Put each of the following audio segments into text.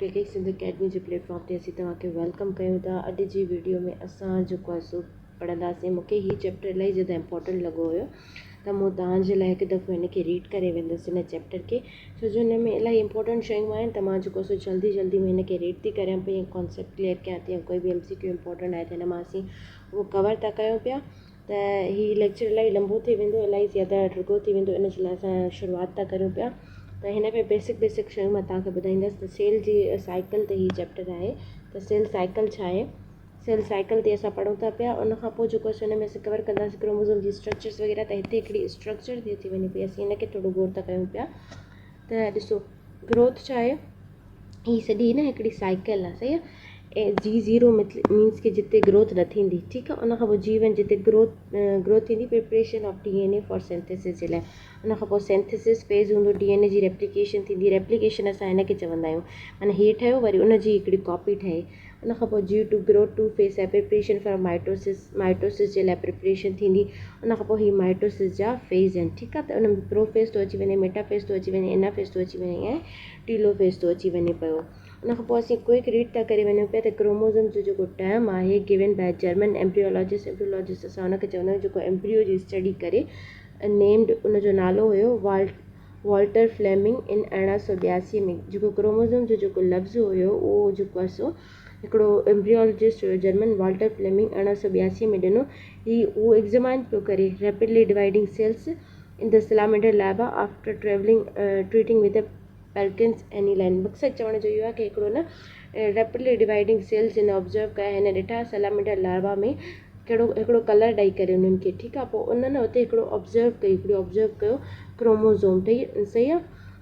Tech Sindh academy जे platform ते असीं तव्हांखे वेलकम कयूं था। अॼु जी वीडियो में असां जेको आहे सो पढ़ंदासीं। मूंखे हीउ चैप्टर इलाही ज़्यादा इम्पोर्टेंट लॻो हुयो त मूं तव्हांजे लाइ हिकु दफ़ो हिन खे रीड करे वेंदसि हिन चैप्टर खे, छो जो हिन में इलाही इंपॉर्टेंट शयूं आहिनि त मां जेको सो जल्दी जल्दी में हिन खे रीड थी करियां पई, कॉन्सेप्ट क्लियर कयां थी, या कोई बि MCQ इंपॉर्टेंट आहे त हिन मां असीं उहो कवर था कयूं पिया। त हीउ लेक्चर इलाही लंबो थी वेंदो, इलाही ज़्यादा ॾुखो थी वेंदो, इन जे लाइ असां शुरूआति था करियूं पिया। त हिन में बेसिक शयूं मां तव्हांखे ॿुधाईंदसि। त सेल जी साइकिल ते हीउ चैप्टर आहे। त सेल साइकिल छा आहे, सेल साइकिल ते असां पढ़ूं था पिया। उन खां पोइ जेको आहे हिन में असां कवर कंदासीं क्रोमोज़ोम जी स्ट्रक्चर्स वग़ैरह। त हिते हिकिड़ी स्ट्रक्चर थी वञे पई, असीं हिन खे थोरो गौर था कयूं पिया। त ॾिसो, ग्रोथ छा आहे, हीअ सॼी न हिकिड़ी साइकिल आहे, सही आहे। ऐं G0 मीन्स की जिते ग्रोथ न थींदी, ठीकु आहे। उन खां पोइ G1 जिते ग्रोथ थींदी, preparation of DNA for synthesis जे लाइ। उन खां पोइ सिंथेसिस फेज़ हूंदो, DNA जी रेप्लिकेशन थींदी। रेप्लिकेशन असां हिन खे चवंदा आहियूं, माना हीअ ठहियो वरी उन जी हिकिड़ी कॉपी ठहे। उन खां पोइ G2 ग्रोथ 2 फेज़ आहे, प्रिपरेशन फॉर माइटोसिस जे लाइ प्रिपरेशन थींदी। उन खां पोइ हीअ माइटोसिस जा फेज़ आहिनि, ठीकु आहे। त उन में प्रोफेज़ थो अची वञे, मेटाफेज़ थो अची वञे, एनाफेज़ थो अची वञे ऐं टीलोफेज़ थो अची वञे पियो। उन खां पोइ असीं क्विक रीड था करे वञूं पिया। त क्रोमोज़ोम जो जेको टर्म आहे गिवन बाय जर्मन एम्ब्रियोलॉजिस्ट असां हुनखे चवंदा आहियूं जेको एम्ब्रियो जी स्टडी करे, नेम्ड उनजो नालो हुयो वॉल्टर फ्लेमिंग इन 1882 में। जेको क्रोमोज़ोम जो जेको लफ़्ज़ हुयो उहो जेको आहे सो हिकिड़ो एम्ब्रियोलॉजिस्ट हुयो जर्मन, वॉल्टर फ्लेमिंग 1882 में ॾिनो। उहो एग्ज़ामाइन पियो करे rapidly dividing cells in the salamander larva after treating with पेल्किन्स एनीलाइन। मक़सदु चवण जो इहो आहे कि हिकिड़ो न रैपिडली डिवाइडिंग सेल्स हिन ऑब्ज़र्व कया, हिन ॾिठा सैलामेंडर लार्वा में हिकिड़ो कलर ॾेई करे उन्हनि खे, ठीकु आहे। पोइ उन हुते हिकिड़ो ऑब्ज़र्व कयो क्रोमोज़ोम, सही आहे।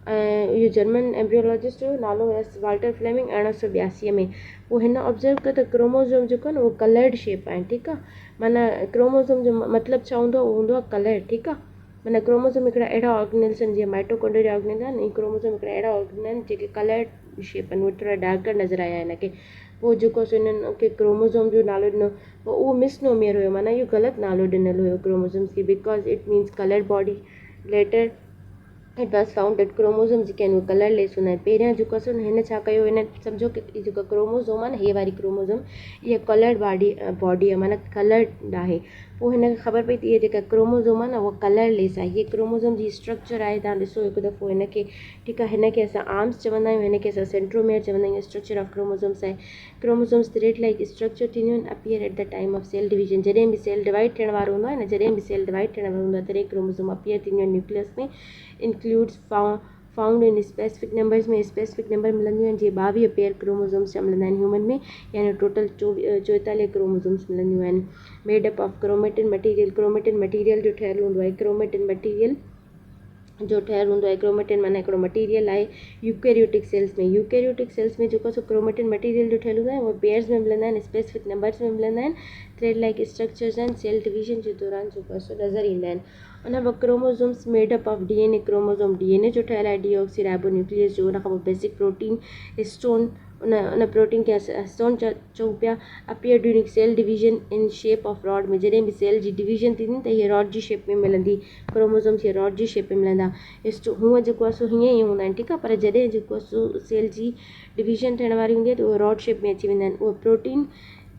ऐं इहो जर्मन एम्ब्रियोलॉजिस्ट जो नालो हुयसि वॉल्टर फ्लेमिंग 1882 में। पोइ हिन ऑब्ज़र्व कयो त क्रोमोज़ोम जेको आहे न उहो कलर्ड शेप आहिनि, ठीकु आहे। माना क्रोमोज़ोम जो मतिलबु छा हूंदो आहे, उहो हूंदो आहे कलर, ठीकु आहे। माना क्रोमोज़ोम हिकिड़ा अहिड़ा ऑर्गेनल्स आहिनि जीअं माइटोकॉन्ड्रिया ऑर्गेनल आहिनि, क्रोमोज़ोम हिकिड़ा अहिड़ा ऑर्गेनल आहिनि जेके कलर्ड शेप आहिनि, उहे थोरा डार्कर नज़र आया हिनखे। पोइ जेको आहे हिननि खे क्रोमोज़ोम जो नालो ॾिनो, पोइ उहो मिसनोमियर हुयो, माना इहो ग़लति नालो ॾिनल हुयो क्रोमोज़ोम्स खे, because it means coloured body. Later it was found that chromosome जेके आहिनि उहे कलरलेस हूंदा आहिनि। पहिरियां जेको आहे हिन छा कयो, हिन सम्झो कि जेको क्रोमोज़ोम आहे न, हीअ वारी क्रोमोज़ोम इहा कलर्ड बॉडी आहे, माना कलर्ड आहे। पोइ हिनखे ख़बर पई त इहा जेका क्रोमोज़ोम आहे न उहा कलरलेस आहे। हीअ क्रोमोज़ोम जी स्ट्रक्चर आहे, तव्हां ॾिसो हिकु दफ़ो हिनखे, ठीकु आहे। हिनखे असां आर्म्स चवंदा आहियूं, हिनखे असां सेंट्रोमियर चवंदा आहियूं। स्ट्रक्चर ऑफ क्रोमोज़ोम्स आहे, क्रोमोज़ोम्स थ्रेड लाइक स्ट्रक्चर थींदियूं आहिनि, appear at the time of cell division. जॾहिं बि सेल डिवाइड थियण वारो हूंदो आहे न, जॾहिं बि सेल डिवाइड थियण वारो हूंदो आहे तॾहिं क्रोमोज़ोम अपीयर थींदियूं आहिनि न्यूक्लियस में। Includes found in specific numbers में, स्पेसिफिक नंबर मिलंदियूं आहिनि, जीअं 22 पेयर क्रोमोज़ोम्स जा मिलंदा आहिनि ह्यूमन में, यानी टोटल 44 क्रोमोज़ोम्स मिलंदियूं आहिनि। Made up of chromatin material, chromatin material जो ठहियलु हूंदो आहे, क्रोमेटिन मटीरियल जो ठहियलु हूंदो आहे। क्रोमेटिन माना हिकिड़ो मटीरियल आहे। यूकैरियोटिक सेल्स में जेको सो क्रोमेटिन मटीरियल जो ठहियलु हूंदो आहे, उहे पेयर्स में मिलंदा आहिनि, स्पेसिफिक नंबर्स में मिलंदा आहिनि। थ्रेड लाइक स्ट्रक्चर्स आहिनि, सेल डिवीजन जे दौरान जेको आहे सो नज़र ईंदा आहिनि। उन खां chromosomes made up of DNA, chromosome DNA जो ठहियलु आहे, डीऑक्सी राइबो न्यूक्लियस जो। उन खां पोइ बेसिक प्रोटीन हिस्टोन, उन प्रोटीन खे हिस्टोन चऊं पिया। Appear during cell division in shape of rod में, जॾहिं बि सेल जी डिवीजन थींदी त हीअ रॉड जी शेप में मिलंदी, क्रोमोज़ोम्स हीअ रॉड जी शेप में मिलंदा। हूअं जेको आहे सो हीअं ई हूंदा आहिनि, ठीकु आहे। पर जॾहिं जेको आहे सो सेल जी डिवीजन थियण वारी हूंदी आहे त उहे रॉड शेप में अची वेंदा आहिनि। उहे प्रोटीन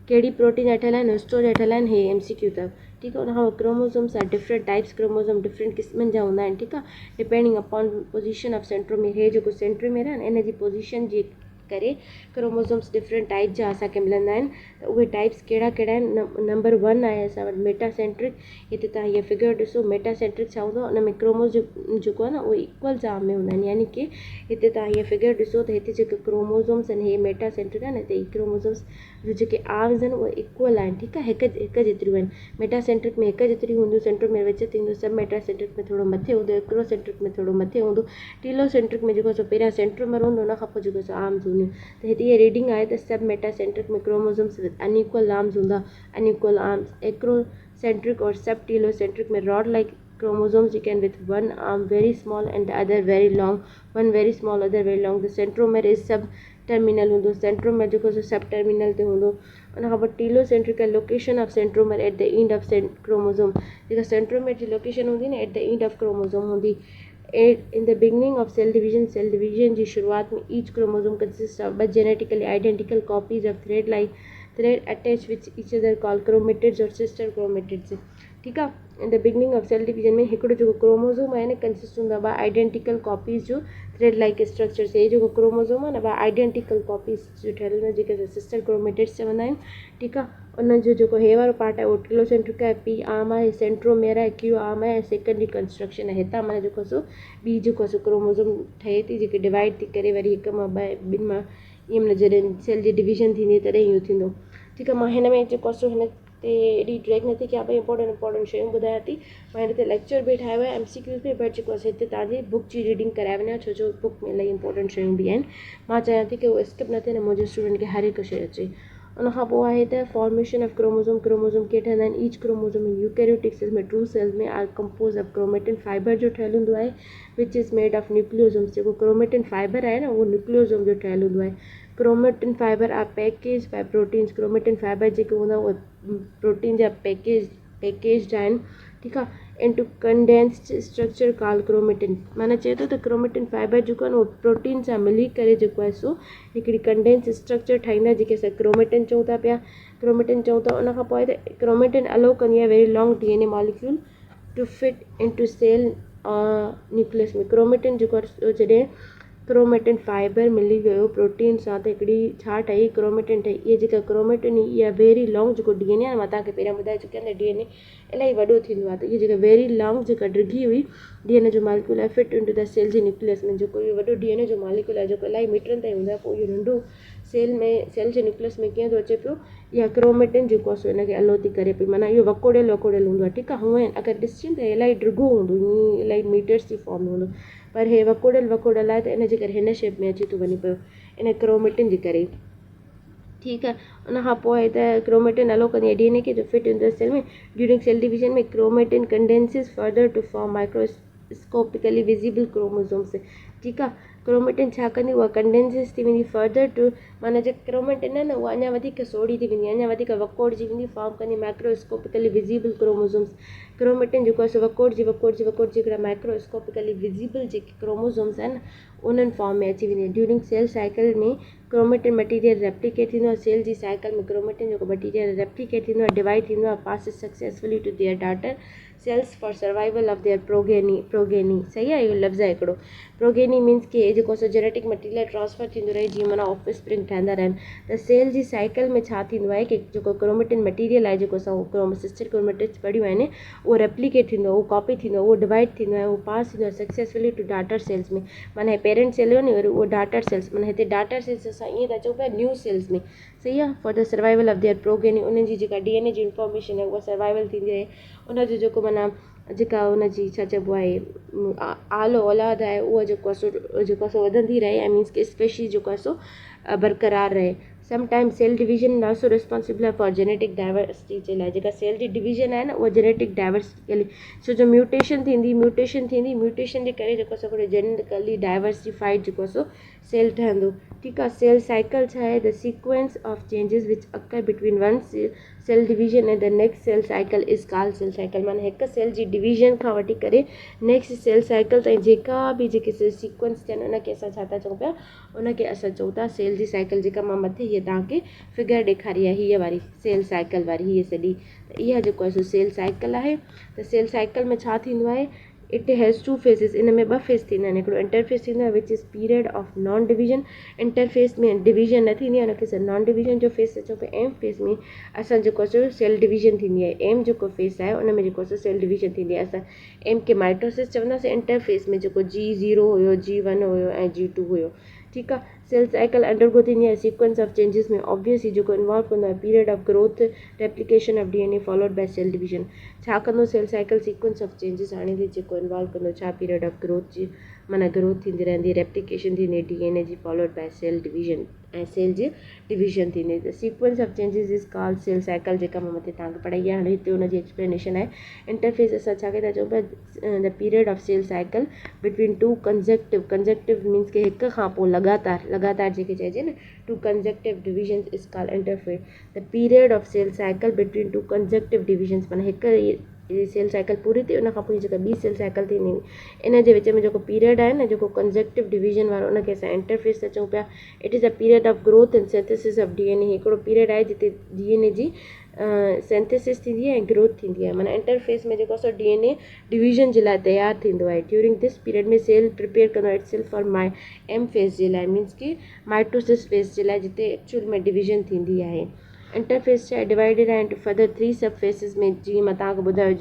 कहिड़ी प्रोटीन जा ठहियल आहिनि, हिस्टो जा ठहियल आहिनि, हे MCQ अथव, ठीकु आहे। उन खां chromosomes are different types, chromosome different क़िस्मनि जा हूंदा आहिनि, ठीकु आहे। Depending upon position of centromere, हे जेको सेंट्रोमियर आहे न, इन जी पोजीशन जे करे क्रोमोज़ोम्स डिफरेंट टाइप जा असांखे मिलंदा आहिनि। त उहे टाइप्स कहिड़ा आहिनि, नंबर 1 आहे असां वटि मेटासेंट्रिक। हिते तव्हां हीअ फिगर ॾिसो, मेटासेंट्रिक छा हूंदो आहे, उन में क्रोमोज़ोम जेको आहे न उहे इक्वल्स आर्म में हूंदा आहिनि, यानी कि हिते तव्हां हीअ फिगर ॾिसो त हिते जेके क्रोमोज़ोम्स आहिनि, हे मेटासेंट्रिक आहे न, हिते क्रोमोज़ोम्स जो जेके आर्म्स आहिनि उहे इक्वल आहिनि, ठीकु आहे, हिकु जेतिरियूं आहिनि। मेटासेंट्रिक में हिकु जेतिरियूं हूंदियूं, सेंट्रोमियर विच ते हूंदो, सब मेटासेंट्रिक में थोरो मथे हूंदो, एक्रोसेंट्रिक में थोरो मथे हूंदो, टीलोसेंट्रिक में जेको सो पहिरियां सेंट्रोमियर हूंदो, उन खां पोइ जेको सो आर्म्स हूंदियूं। त हिते इहा रीडिंग आहे त सब मेटासेंट्रिक में क्रोमोज़ोम्स विद अनइक्वल आर्म्स हूंदा, अनइक्वल आर्म्स। एक्रोसेंट्रिक और सब टीलोसेंट्रिक में rod like chromosomes you can with one arm very small and the other very long, one very small other very long. The centromere is subterminal हूंदो, centromere जेको सो subterminal ते हूंदो। उन खां पोइ telocentric location of centromere at the end of chromosome, जेका centromere जी लोकेशन हूंदी न at the end of chromosome हूंदी। In the beginning of cell division जी शुरुआत में each chromosome consist of but genetically identical copies of thread attach with each other call chromatids और sister chromatids. ठीक आहे। In the beginning of cell division में हिकिड़ो जेको क्रोमोसोम आहे न कंसिस्ट हूंदो आहे आइडेंटिकल कॉपीज़ जो थ्रेड लाइक स्ट्रक्चर से। ये जेको क्रोमोसोम आहे न आइडेंटिकल कॉपीज़ जो ठहियल हूंदा आहिनि जेके सिस्टर क्रोमेटिड्स चवंदा आहियूं। ठीकु आहे। उन जो जेको हे वारो पार्ट आहे उहो टिलोसेंट्रिक आहे, पी आर्म आहे, सेंट्रोमेयर आहे, क्यू आर्म आहे ऐं सेकेंडरी कंस्ट्रक्शन आहे। हितां माना जेको सो ॿी जेको सो क्रोमोसोम ठहे थी जेके डिवाइड थी करे वरी हिक मां ॿिनि मां ईअं माना जॾहिं सेल जी डिवीजन थींदी तॾहिं इहो थींदो। ठीकु आहे। मां हिन में जेको सो हिन ते एॾी ड्रैग नथी कयां पई, इंपॉर्टेंट शयूं ॿुधायां थी। मां हिन ते लेक्चर बि ठाहियो आहे MCQs में, बट जेको आहे हिते तव्हांजी बुक जी रीडिंग कराए वञा छो जो बुक में इलाही इंपॉर्टेंट शयूं बि आहिनि। मां चाहियां थी की उहो स्किप न थिए न मुंहिंजे स्टूडेंट खे हर हिकु शइ अचे। उनखां पोइ आहे त फॉर्मेशन ऑफ क्रोमोसोम कीअं ठहंदा आहिनि। ईच क्रोमोसोम यूकैरियोटिक सेल्स में ट्रू सेल्स में are compose of chromatin fibre जो ठहियल हूंदो आहे which is made of nucleosomes. जेको क्रोमेटिन फाइबर आहे न उहो न्यूक्लियोसोम जो ठहियल हूंदो आहे। Chromatin fibre are package by proteins. Chromatin fibre जेके हूंदा उहे प्रोटीन जा पैकेज्ड आहिनि। ठीकु आहे। Into condensed structure called chromatin. माना चए थो त क्रोमेटिन फाइबर जेको आहे न उहो प्रोटीन सां मिली करे जेको आहे सो हिकिड़ी कंडेंस स्ट्रक्चर ठाहींदा जेके असां क्रोमेटिन चऊं था पिया। क्रोमेटिन चऊं था। उनखां पोइ त क्रोमेटिन अलो कंदी आहे very long DNA molecule to fit into cell nucleus में। क्रोमेटिन जेको आहे जॾहिं क्रोमेटिन फाइबर मिली वियो प्रोटीन सां त हिकिड़ी छा ठही क्रोमेटिन ठही। इहे जेका क्रोमेटिन इहा वेरी लॉन्ग जेको DNA आहे मां तव्हांखे पहिरियां ॿुधाए चुकी आहियां DNA इलाही वॾो थींदो आहे त इहा जेका वेरी लॉन्ग जेका डिघी हुई DNA जो मॉलिक्यूल आहे फिट इनटू द सेल जी न्यूक्लियस में। जेको इहो वॾो DNA जो मॉलिक्यूल आहे जेको इलाही मीटरनि ताईं हूंदो आहे पोइ इहो नंढो सेल जे न्यूक्लियस में कीअं थो अचे पियो। इहा क्रोमेटिन जेको आहे सो हिनखे अलो थी करे पई, माना इहो वकोड़ियल हूंदो आहे। ठीकु आहे। हूअं अगरि ॾिसजे त इलाही डिघो हूंदो, ईअं इलाही मीटर्स जी फॉर्म में हूंदो, पर हे वकोड़ियल आहे त इन जे करे हिन शेप में अची थो वञे पियो इन क्रोमेटिन जे करे। ठीकु आहे। उनखां पोइ त क्रोमेटिन अलो कंदी आहे DNA खे जो फिट इन द सेल में। ड्यूरिंग सेल डिवीजन में chromatin condenses further to form microscopically visible chromosomes. ठीकु आहे। क्रोमेटिन छा कंदी उहा कंडेंसिस थी वेंदी फर्दर टू, माना जेका क्रोमेटिन आहे न उहा अञा वधीक सोढ़ी थी वेंदी, अञा वधीक वकोड़जी वेंदी, फॉर्म कंदी माइक्रोस्कोपिकली विजिबल क्रोमोसोम्स। क्रोमेटिन जेको आहे सो वकोड़जी हिकिड़ा माइक्रोस्कोपिकली विजिबल जेके क्रोमोसोम्स आहिनि उन्हनि फॉर्म में अची वेंदी आहे। ड्यूरिंग सेल साइकिल में क्रोमेटिन मटीरियल रेप्लिकेट थींदो आहे। सेल जी साइकिल में क्रोमेटिन जेको मटीरियल रेप्लिकेट थींदो आहे, डिवाइड थींदो आहे, passes successfully to their daughter cells for survival of their progeny. सही आहे। इहो लफ़्ज़ आहे हिकिड़ो। प्रोगेनी मीन्स की जेको सो जेनेटिक मटीरियल ट्रांसफर थींदो रहे जीअं माना ऑफ स्प्रिंग ठहंदा रहनि। त सेल जी साइकिल में छा थींदो आहे कि जेको क्रोमेटिन मटीरियल आहे जेको असां सिस्टर क्रोमेटिड्स पढ़ियूं आहिनि उहो रेप्लिकेट थींदो, उहो कॉपी थींदो, उहो डिवाइड थींदो आहे, उहो पास थींदो आहे सक्सेसफुली टू डाटर सेल्स में। माना हे पेरेंट सेल हुयो नी वरी उहो डाटर सेल्स, माना हिते डाटर सेल्स असां ईअं था चऊं पिया न्यू सेल्स में। सही आहे। For the survival of their progeny. उन्हनि जी जेका DNA जी इंफॉर्मेशन आहे उहा सर्वाइवल थींदी रहे। उनजो जेको माना जेका उनजी छा चइबो आहे आलो औलाद आहे उहा जेको आहे सो वधंदी रहे ऐं मीन्स की स्पेशीज़ जेको आहे सो बरक़रार रहे। Sometimes cell division also responsible आहे फॉर जेनेटिक डाइवर्सिटी जे लाइ। जेका सेल जी डिवीजन आहे न उहा जेनेटिक डाइवर्सिटी छो जो म्यूटेशन थींदी म्यूटेशन जे करे जेको आहे सो जेनेटिकली डाइवर्सिफाइड जेको आहे सो सेल ठहंदो। ठीकु आहे। सेल साइकिल छा आहे the sequence of changes which occur between one cell division ऐं the next cell cycle is called cell cycle. माना हिकु सेल जी डिवीजन खां वठी करे नेक्स्ट सेल साइकिल ताईं जेका बि जेके सीक्वेंस थियनि उनखे असां छा था चऊं पिया, उनखे असां चऊं था सेल जी साइकिल। जेका मां मथे हीअ तव्हांखे फिगर ॾेखारी आहे हीअ वारी सेल साइकिल वारी हीअ सॼी, त इहा जेको आहे सो सेल साइकिल आहे। त सेल साइकिल में छा थींदो आहे इट हैज़ टू फेसिस। इन में ॿ फेस थींदा आहिनि। हिकिड़ो इंटरफेस थींदो आहे which is period of non division. Interface में डिवीजन न थींदी आहे उनखे असां नॉन डिवीजन जो फेस चऊं पिया। एम फेस में असां जेको आहे सो सेल डिवीजन थींदी आहे। एम जेको फेस आहे उन में जेको आहे सो सेल डिवीजन थींदी आहे। असां एम खे माइटोसिस चवंदासीं। इंटरफेस में जेको G0 हुयो, G1 हुयो ऐं G2 हुयो। ठीकु आहे। सेल साइकिल अंडरगो थींदी आहे सीक्वेंस ऑफ चेंजिस में ऑब्वियसली जेको इन्वॉल्व कंदो आहे period of growth replication of DNA followed by cell division. छा कंदो cell cycle sequence of changes हाणे जेको इन्वॉल्व कंदो छा पीरियड ऑफ ग्रोथ जी माना ग्रोथ थींदी रहंदी, रेप्लिकेशन थींदी DNA जी फॉलोड बाय सेल डिवीजन ऐं सेल जी डिवीजन थींदी। त sequence of changes is called cell cycle जेका मां मथे तव्हांखे पढ़ाई आहे। हाणे हिते हुनजी एक्सप्लेनेशन आहे। इंटरफेस असां छा था चऊं पिया the period of cell cycle between two conjunctive means की हिक खां पोइ लगातार जेके चइजे न two conjunctive divisions is called interphase. The period of cell cycle between two conjunctive divisions माना हिकु सेल साइकिल पूरी थी उन खां पोइ जेका ॿी सेल साइकिल थींदी इन जे विच में जेको पीरियड आहे न जेको कंजक्टिव डिवीजन वारो उनखे असां इंटरफेस था चऊं पिया। It is a period of growth and synthesis of DNA. हिकिड़ो पीरियड आहे जिते डीएनए जी सिंथेसिस थींदी आहे ऐं ग्रोथ थींदी आहे, माना इंटरफेस में जेको असां डीएनए डिवीजन जे लाइ तयारु थींदो आहे। ड्यूरिंग दिस पीरियड में सेल प्रिपेयर कंदो आहे इटसेल्फ फॉर एम फेज़ जे लाइ, मीन्स की माइटोसिस फेज़ जे लाइ जिते एक्चुअल में डिवीजन थींदी आहे। इंटरफेस छा आहे डिवाइडेड आहे इंटू फर्दर 3 सब फेसिस में, जीअं मां तव्हांखे ॿुधायो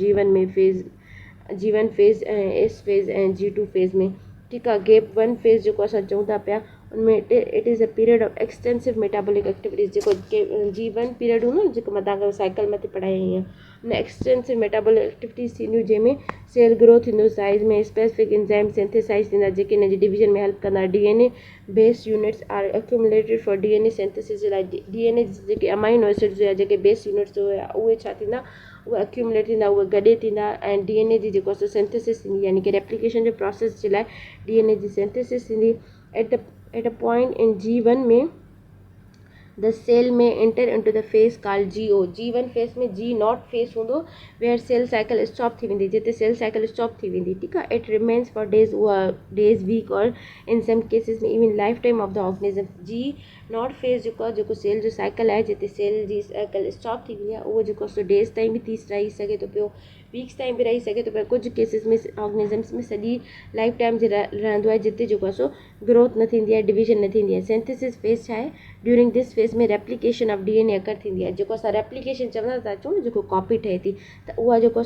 G1 फेज़ ऐं एस फेज़ ऐं G2 फेज़ में, ठीकु आहे। गैप 1 फेज़ जेको असां चऊं था पिया उनमें it is a period of extensive metabolic activities. जेको G1 पीरियड हूंदो न जेको मां तव्हांखे साइकिल मथे पढ़ाई आहियां, उन एक्सटेंसिव मेटाबॉलिक एक्टिविटीज़ थींदियूं जंहिंमें सेल ग्रो थींदो, साइज़ में स्पेसिफिक एंजाइम सिंथेसाइज़ थींदा जेके इन जी डिवीजन में हेल्प कंदा। DNA base units are accumulated for DNA synthesis जे लाइ डीएनए जेके अमाइनो एसिड्स हुआ जेके बेस यूनिट्स हुआ उहे छा थींदा, उहे एक्यूमुलेट थींदा, उहे गॾे थींदा ऐं डीएनए जी जेको आहे सिंथेसिस थींदी, यानी कि रेप्लिकेशन जे प्रोसेस जे लाइ डीएनए जी सिंथेसिस थींदी। At a point in G1 में the cell may enter into the phase called GO। G1 phase में G0 phase हूंदो where cell cycle stop थी वेंदी, जिते cell cycle stop थी वेंदी, ठीकु आहे। it remains for days week or in some cases में even lifetime of the organism। G0 phase जेको आहे जेको सेल जो साइकिल आहे जिते सेल जी साइकिल स्टॉप थी वेंदी आहे उहो जेको आहे डेज़ ताईं बि रही सघे थो पियो, वीक्स ताईं बि रही सघे थो पियो। कुझु केसिस में ऑर्गेनिज़म्स में सॼी लाइफ टाइम जे रहंदो आहे जिते जेको आहे ग्रोथ न थींदी आहे, डिवीजन न थींदी आहे। सिंथेसिस फेज़ छा आहे, ड्यूरिंग दिस फेज़ में रेप्लिकेशन ऑफ डीएनए अकर थींदी आहे। जेको असां रेप्लिकेशन चवंदा था अचूं न जेको कॉपी ठहे थी, त उहा जेको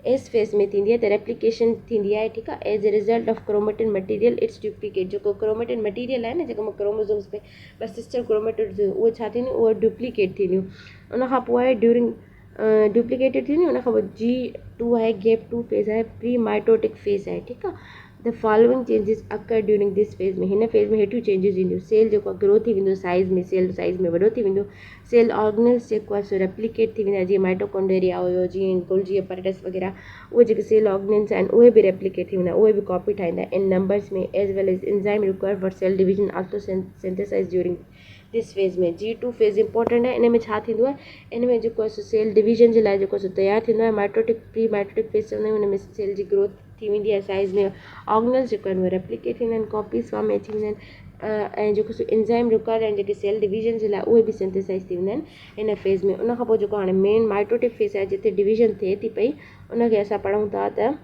एस फेज़ में थींदी आहे, त रेप्लिकेशन थींदी आहे, ठीकु आहे। As a result of chromatin material it's duplicate. जेको क्रोमेटिन मटीरियल आहे न जेको क्रोमोसोम्स में ॿ सिस्टर क्रोमेटिड्स उहे छा थींदियूं, उहे डुप्लीकेट थींदियूं। उन खां पोइ आहे ड्यूरिंग डुप्लीकेटेड थींदियूं। उन खां पोइ G2 आहे, गैप 2 फेज़ आहे, प्री माइटोटिक फेज़ आहे, ठीकु आहे। The following changes occur during this phase में, हिन फेज़ में हेठियूं चेंजिस ईंदियूं। सेल जेको आहे ग्रो थी वेंदो साइज़ में, सेल साइज़ में वॾो थी वेंदो। सेल ऑर्गेनल्स जेको आहे सो रेप्लिकेट थी वेंदा, जीअं माइटोकॉन्ड्रिया हुयो, जीअं गोल्जी अपैरेटस वग़ैरह, उहे जेके सेल ऑर्गेनल्स आहिनि उहे बि रेप्लिकेट थी वेंदा, उहे बि कॉपी ठाहींदा इन नंबर्स में। As well as enzyme required for cell division also synthesize during this phase में। G2 फेज़ इंपॉर्टेंट आहे। इन में छा थींदो आहे, इन में जेको आहे सेल डिवीजन जे लाइ जेको तयारु थींदो आहे। माइटोटिक प्री माइटोटिक फेज़ चवंदा आहियूं, हुन में सेल जी ग्रोथ थी वेंदी आहे, साइज़ में ऑर्गेनल्स जेको आहिनि उहे रेप्लिकेट थींदा आहिनि, कॉपीज़ फॉर्म में अची वेंदा आहिनि ऐं जेको एंजाइम रिक्वायर्ड आहिनि जेके सेल डिवीजन जे लाइ उहे बि सिंथेसाइज़ थी वेंदा आहिनि इन फेज़ में। उन खां पोइ जेको हाणे मेन माइटोटिक फेज़ आहे जिते डिवीजन थिए थी पई, उनखे असां पढ़ूं था त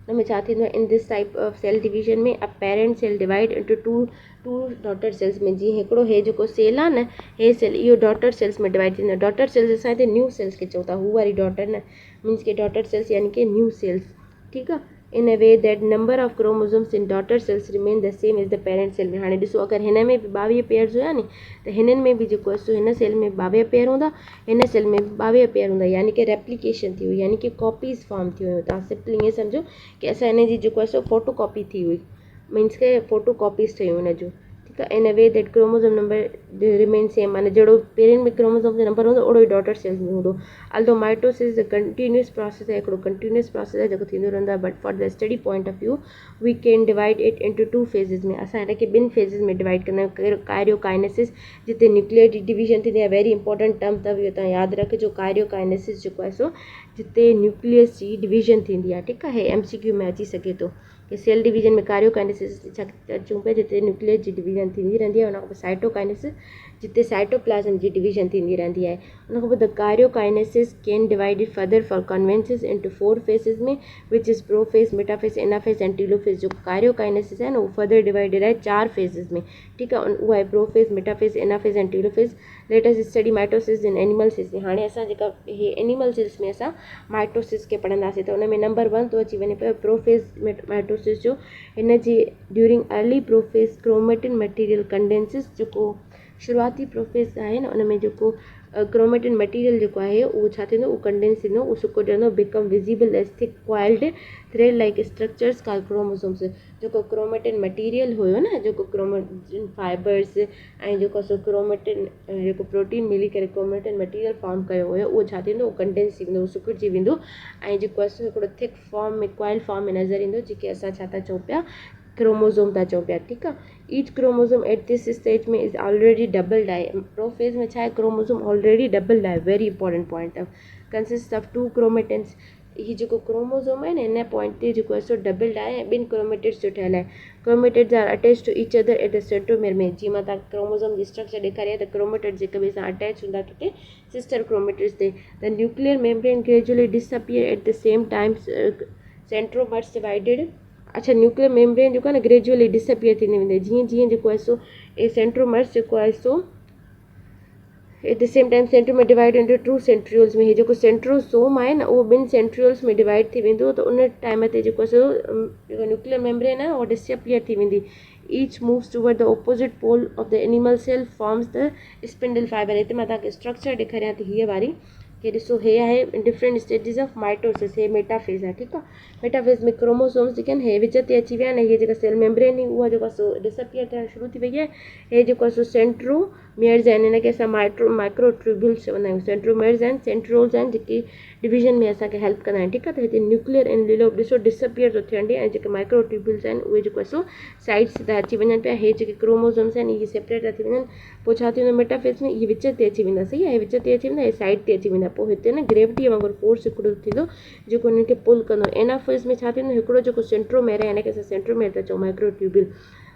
हुन में छा थींदो आहे। In this type of cell division में a parent cell divide into two daughter cells में। जीअं हिकिड़ो हे जेको सेल आहे न, हे सेल इहो डॉटर सेल्स में डिवाइड थींदो आहे। डॉटर सेल्स असां हिते न्यू सेल्स खे चऊं था, हू वारी डॉटर न, मीन्स के डॉटर सेल्स यानी कि न्यू सेल्स, ठीकु आहे। In a way that number of chromosomes in daughter cells remain the same as the parent cell में। हाणे ॾिसो अगरि हिन में बि 22 पेयर्स हुया नी, त हिननि में बि जेको आहे हिन सेल में 22 पेयर हूंदा, हिन सेल में 22 पेयर हूंदा, यानी कि रेप्लिकेशन थी हुई, यानी कि कॉपीज़ फॉर्म थी हुयूं। तव्हां सिंपली ईअं सम्झो कि असां हिन जी जेको आहे फोटो कॉपी थी हुई, मीन्स के फोटो कॉपीज़ ठहियूं हिन जूं, ठीकु आहे। इन way that chromosome number remain same, माना जहिड़ो पेरेंट में क्रोमोसोम जो नंबर हूंदो ओड़ो ई डॉटर सेल्स में हूंदो। अल्दो माइटोसिस कंटिन्यूस प्रोसेस आहे, हिकिड़ो कंटिन्यूस प्रोसेस आहे जेको थींदो रहंदो आहे, but for the study point of view we can divide it into 2 phases में। असां हिनखे 2 फेज़िस में डिवाइड कंदा आहियूं। कारियोकाइनेसिस जिते न्यूक्लियर जी डिवीजन थींदी आहे, वेरी इंपॉर्टेंट टर्म अथव इहो तव्हां यादि रखिजो। कारियोकाइनेसिस जेको आहे जिते न्यूक्लियस जी डिवीजन थींदी आहे, ठीकु आहे। हे MCQ में अची सघे थो कि सेल डिवीजन में कारियोकाइनेसिस छा अचूं पिया, जिते न्यूक्लियस जी डिवीजन थींदी रहंदी आहे। उन खां पोइ साइटोकाइनेसिस जिते साइटोप्लाज़म जी डिवीजन थींदी रहंदी आहे। उन खां पोइ the karyokinesis can divided further for convenience into 4 phases में, which is prophase, metaphase, anaphase and telophase. जो कारियोकाइनेसिस आहे न उहो फर्दर डिवाइडेड आहे 4 फेसिस में, ठीकु आहे। उहा आहे prophase, metaphase, anaphase and telophase. Let us study mitosis इन एनिमल सेल्स में। हाणे असां जेका हे एनिमल सेल्स में असां माइटोसिस खे पढ़ंदासीं, त उन में नंबर 1 थो अची वञे पियो प्रोफेज माइटोसिस जो। हिन जी during early prophase chromatin material condenses, जेको शुरूआती प्रोफेज आहे न उन में जेको क्रोमेटिन मटीरियल जेको आहे उहो छा थींदो, उहो कंडेंस थींदो, उहो सुको ॼणंदो, become visible as thick coiled thread like structures called chromosomes. जेको क्रोमेटिन मटीरियल हुयो न, जेको क्रोमेटिन फाइबर्स ऐं जेको क्रोमेटिन जेको प्रोटीन मिली करे क्रोमेटिन मटीरियल फॉर्म कयो हुयो, उहो छा थींदो, उहो कंडेंस थी वेंदो, उहो सुकिजी वेंदो ऐं जेको आहे हिकिड़ो थिक फॉर्म में कॉइल फॉर्म में नज़र ईंदो, जेके असां छा था चऊं पिया क्रोमोसोम था चऊं पिया, ठीकु आहे। Each chromosome at this stage में इज़ ऑलरेडी डबल्ड आहे। प्रोफेज़ में छा आहे, क्रोमोसोम ऑलरेडी डबल्ड आहे, वेरी इंपॉर्टेंट पॉइंट अथव। Consist of 2 chromatins. हीउ जेको क्रोमोसोम आहे न, हिन पॉइंट ते जेको आहे सो डबल्ड आहे ऐं 2 क्रोमेटिड्स जो ठहियलु आहे। Chromatids are attach to each other at the centromere में। जीअं मां तव्हां क्रोमोसोम जी स्ट्रक्चर ॾेखारी आहे त क्रोमेटिड्स हिक ॿिए सां अटैच हूंदा किथे, सिस्टर क्रोमेटिड्स ते। The nuclear membrane gradually disappear at the same time centromeres divided. अच्छा, न्यूक्लियर मेम्ब्रेन जेको आहे न ग्रेजुअली डिसअपियर थींदी वेंदी, जीअं जीअं जेको आहे सो ए सेंट्रोमर्स जेको आहे सो at the same time centromere divide into 2 centrioles में। हीउ जेको सेंट्रोसोम आहे न उहो 2 सेंट्रियोल्स में डिवाइड थी वेंदो, त उन टाइम ते जेको आहे सो जेको न्यूक्लियर मेम्ब्रेन आहे उहो डिसअपियर थी वेंदी। Each moves toward the opposite pole of the animal cell forms the spindle fibre. हिते मां तव्हांखे स्ट्रक्चर ॾेखारियां थी हीअ वारी, कि ॾिसो हे आहे डिफरेंट स्टेजिस ऑफ माइटोसिस। हे मेटाफेज़ आहे, ठीकु आहे। मेटाफेज़ में क्रोमोसोम्स जेके आहिनि हे विच ते अची विया आहिनि। हीअ जेका सेल मेम्ब्रेन हुई उहा जेको आहे सो डिसअपियर थियणु शुरू थी वई आहे। हे जेको आहे सो सेंट्रोमियर्स आहिनि, हिनखे असां माइक्रोट्यूब्यूल्स चवंदा आहियूं। सेंट्रोमियर्स आहिनि, सेंट्रोल्स आहिनि, जेके डिवीजन में असांखे हेल्प कंदा आहिनि, ठीकु आहे। त हिते न्यूक्लियर ऐं ॾिसो डिसअपियर थो थियणु ॾे, ऐं जेके माइक्रोट्यूब्यूल्स आहिनि उहे जेको आहे सो साइड्स था अची वञनि पिया। हे जेके क्रोमोसोम्स आहिनि इहे सेपरेट था थी वञनि। पोइ छा थी वेंदो मेटाफेज़ में, इहे विच ते अची वेंदा, सही आहे। विच ते अची वेंदा, हे साइड ते अची वेंदा। पोइ हिते न ग्रेविटी वांगुरु फोर्स हिकिड़ो थींदो जेको हिननि खे पुल कंदो। एनाफेज़ में छा थींदो, हिकिड़ो जेको सेंट्रोमियर आहे, हिनखे असां सेंट्रोमियर था चऊं, माइक्रोट्यूब्यूल,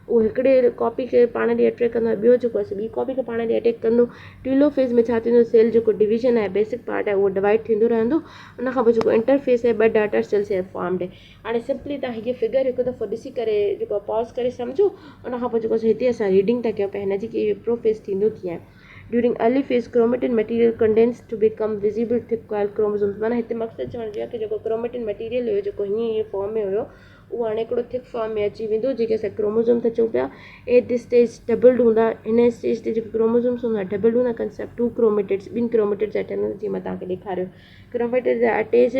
उहो हिकिड़े कॉपी खे पाण ॾे अट्रैक्ट कंदो आहे, ॿियो जेको आहे ॿी कॉपी खे पाण ॾे अटैक कंदो। टीलोफेज़ में छा थींदो, सेल जेको डिवीजन आहे, बेसिक पार्ट आहे, उहो डिवाइड थींदो रहंदो। उन खां पोइ जेको इंटरफेस आहे, 2 डाटर सेल्स आहे फॉर्म्ड। हाणे सिंपली तव्हां हीअ फिगर हिकु दफ़ो ॾिसी करे जेको पॉज़ करे सम्झो। उन खां पोइ जेको हिते असां रीडिंग था कयूं पिया हिनजी, की प्रोफेज़ थींदो कीअं आहे। During early phase chromatin material condense to become visible thick coil chromosomes. माना हिते मक़सदु चवण जो आहे कि जेको क्रोमेटिन मटीरियल हुयो जेको हीअं फॉर्म में हुयो, उहो हाणे हिकिड़ो थिक फॉर्म में अची वेंदो, जेके असां क्रोमोसोम था चऊं पिया। एट दिस स्टेज डबल्ड हूंदा, हिन स्टेज ते जेके क्रोमोसोम्स हूंदा डबल्ड हूंदा। कंसेप्ट 2 क्रोमेटिड्स, 2 क्रोमेटिड्स अटैच, जीअं मां तव्हांखे ॾेखारियो। Chromatids attach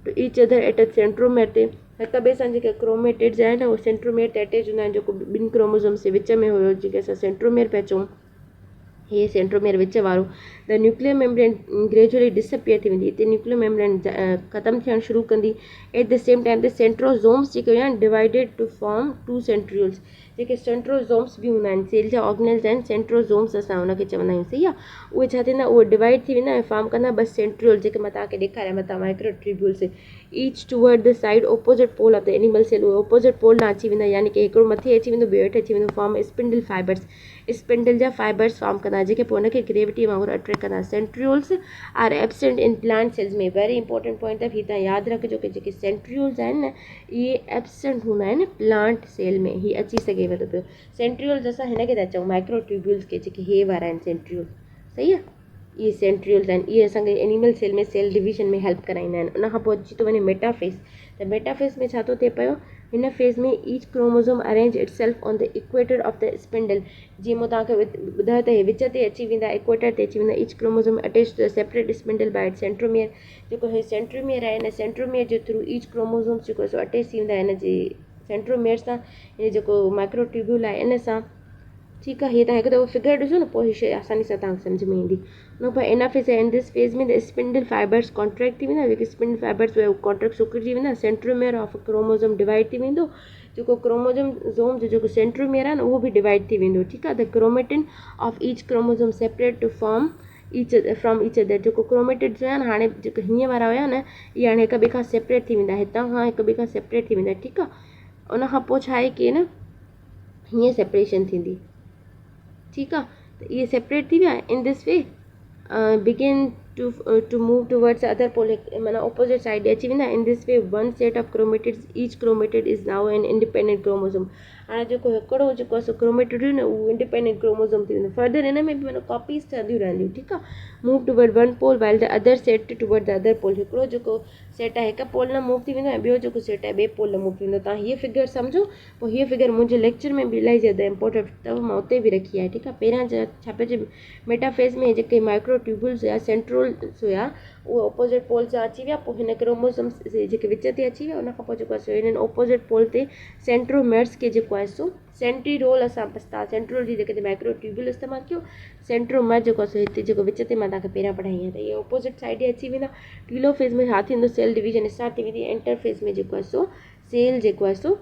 to each other at a centromere ते। हिक ॿिए सां जेके क्रोमेटिड्स आहिनि उहे सेंट्रोमियर ते अटैच हूंदा आहिनि, जेको 2 क्रोमोसोम्स जे विच में हुयो, जेके असां सेंट्रोमियर पिया चऊं। हे सेंट्रोमियर विच वारो। The nuclear membrane gradually disappear थी वेंदी, हिते न्यूक्लियर मेम्ब्रेन ख़तमु थियणु शुरू कंदी। Eight the same time the centrosomes जेके हुया आहिनि डिवाइडेड टू फॉर्म 2 सेंट्रियोल्स। जेके सेंट्रोसोम्स बि हूंदा आहिनि, सेल जा ऑर्गेनल्स आहिनि, सेंट्रोसोम्स असां हुनखे चवंदा आहियूं, सही आहे। उहे छा थींदा, उहे डिवाइड थी वेंदा ऐं फॉर्म कंदा 2 सेंट्रियोल, जेके मां तव्हांखे ॾेखारिया मथां microtubules. Each toward the side opposite pole of the animal cell. उहे ऑपोजिट पोल ॾांहुं अची वेंदा, यानी कि हिकिड़ो मथे अची वेंदो, ॿियो हेठि अची वेंदो, फॉर्म स्पिंडल फाइबर्स। स्पिंडल जा फाइबर्स फॉर्म कंदा, जेके पोइ हुनखे ग्रेविटी वांगुरु अट्रैक्ट कंदा। Centrioles are absent in plant cells में। वेरी इंपॉर्टेंट पॉइंट आहे, हीअ तव्हां यादि रखिजो कि जेके सेंट्रियोल्स आहिनि न, इहे एब्सेंट हूंदा आहिनि प्लांट सेल में। हीअ अची सघेव थो पियो। सेंट्रियोल्स असां हिनखे था चऊं माइक्रोट्यूब्यूल्स के, जेके हे वारा आहिनि सेंट्रियोल्स, सही आहे। इहे सेंट्रियोल्स आहिनि, इहे असांखे एनिमल सेल में सेल डिवीजन में हेल्प कराईंदा आहिनि। उन खां पोइ अची थो वञे मेटाफेज़। त मेटाफेज़ में छा थो थिए पियो, हिन फेज़ में each chromosome arrange itself on the equator of the spindle. जीअं मां तव्हांखे ॿुधायो त हे विच ते अची वेंदा, इक्वेटर ते अची वेंदा। Each chromosome attach to the separate spindle by its centromere. जेको हे सेंट्रोमियर आहे, हिन सेंट्रोमियर जे थ्रू ईच क्रोमोसोम्स जेको सो अटैच थी वेंदा हिन जे सेंट्रोमियर सां, हे जेको माइक्रोट्यूब्यूल आहे इन सां, ठीकु आहे। हीअ तव्हां हिकु दफ़ो फिगर ॾिसो न, पोइ हीअ शइ आसानी सां तव्हांखे सम्झ में ईंदी। उन खां एनाफेज़ आहे, इन दिस फेज़ में द स्पिंडल फाइबर्स कॉन्ट्रैक्ट थी वेंदा, जेके स्पिंडल फाइबर्स उहे कॉन्ट्रैक्ट सुकिड़िजी वेंदा। सेंट्रोमियर ऑफ क्रोमोसोम डिवाइड थी वेंदो, जेको क्रोमोसोम जो जेको सेंट्रोमियर आहे न उहो बि डिवाइड थी वेंदो, ठीकु आहे। The chromatin of each chromosome separate to form from each other. जेको क्रोमेटिड्स हुया न, हाणे जेको हीअं वारा हुया न, इहे हाणे हिक ॿिए खां सेपरेट थी वेंदा, हितां खां हिक ॿिए खां सेपरेट थी वेंदा, ठीकु आहे। उन खां पोइ छा आहे कि न हीअं सेपरेशन थींदी, ठीकु आहे। त इहे सेपरेट थी विया। In this way begin to move towards other pole, माना ऑपोजिट साइड ॾे अची वेंदा। In this way 1 set of chromatids, each chromatid is now an independent chromosome. हाणे जेको हिकिड़ो जेको आहे सो क्रोमेटिड हुयो न, उहो इंडिपेंडेंट क्रोमोसोम थी वेंदो। फर्दर हिन में बि माना कॉपीज़ ठहंदियूं रहंदियूं, ठीकु आहे। Move toward 1 pole while the other set toward the other pole. हिकिड़ो जेको सेट आहे हिकु पोल न मूव थी वेंदो ऐं ॿियो जेको सेट आहे ॿिए पोल न मूव थी वेंदो। तव्हां हीअ फिगर सम्झो। पोइ हीअ फिगर मुंहिंजे लेक्चर में बि इलाही ज़्यादा इंपॉर्टेंट अथव, मां उते बि रखी आहे, ठीकु आहे। पहिरियां छा पिया चए, मेटाफेज़ में जेके माइक्रोट्यूब्यूल्स हुया, सेंट्रोल्स हुया, उहे ऑपोजिट पोल सां अची विया। पोइ हिन क्रोमोसोम्स जेके विच ते अची विया, उन खां पोइ जेको आहे सो हिननि ऑपोजिट पोल ते सेंट्रोमियर्स खे जेको आहे सो सेंट्रीरोल असां बसता सेंट्रोल जी जॻह ते माइक्रोट्यूब्यूल इस्तेमालु कयो। सेंट्रोमर जेको आहे सो हिते जेको विच ते मां तव्हांखे पहिरियां पढ़ाई आहे, त इहे ऑपोजिट साइड ते अची वेंदा। टीलोफेज़ में छा थींदो, सेल डिवीजन स्टार्ट थी वेंदी। इंटरफेज़ में जेको आहे सो सेल जेको आहे सो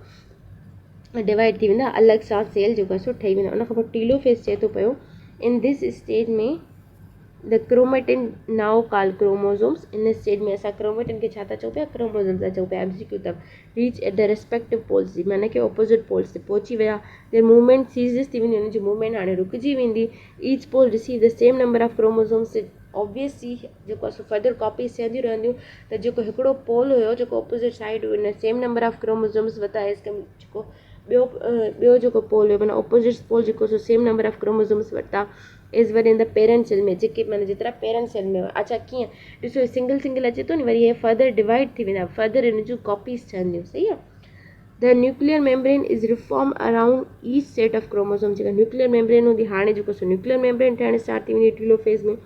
डिवाइड थी वेंदा, अलॻि सां सेल जेको आहे सो ठही वेंदा। उन खां पोइ टीलोफेज़ चए थो पियो इन दिस स्टेज में the chromatin now call chromosomes. In stage में असां क्रोमेटिन खे छा था चऊं पिया, क्रोमोसोम्स था चऊं पिया। एमसीक्यू अथव reach at the respective poles, माना कि ऑपोजिट पोल्स ते पहुची विया। द मूवमेंट सीज़िस थी वेंदी, हुनजी मूवमेंट हाणे रुकिजी वेंदी। Each pole receive the same number of chromosomes, obviously जेको आहे सो फर्दर कॉपीज़ थियंदियूं रहंदियूं। त जेको हिकिड़ो पोल हुयो जेको ऑपोजिट साइड हुई, हुन सेम नंबर ऑफ क्रोमोसोम्स वरिता। जेको ॿियो जेको पोल हुयो माना ऑपोजिट पोल जेको so same number of chromosomes वरिता इज़ वर इन द पेरेंट सेल में, जेके माना जेतिरा पेरेंट सेल में हुआ। अच्छा कीअं ॾिसो, सिंगल सिंगल अचे थो नी, वरी हे फर्दर डिवाइड थी वेंदा, फर्दर इन जूं कॉपीज़ ठहंदियूं। सही आहे। The nuclear membrane is reform around each set of chromosome, जेका न्यूक्लियर मेम्ब्रेन हूंदी हाणे जेको सो न्यूक्लियर मेम्ब्रेन ठहणु स्टार्ट थी वेंदी टीलोफेज़ में।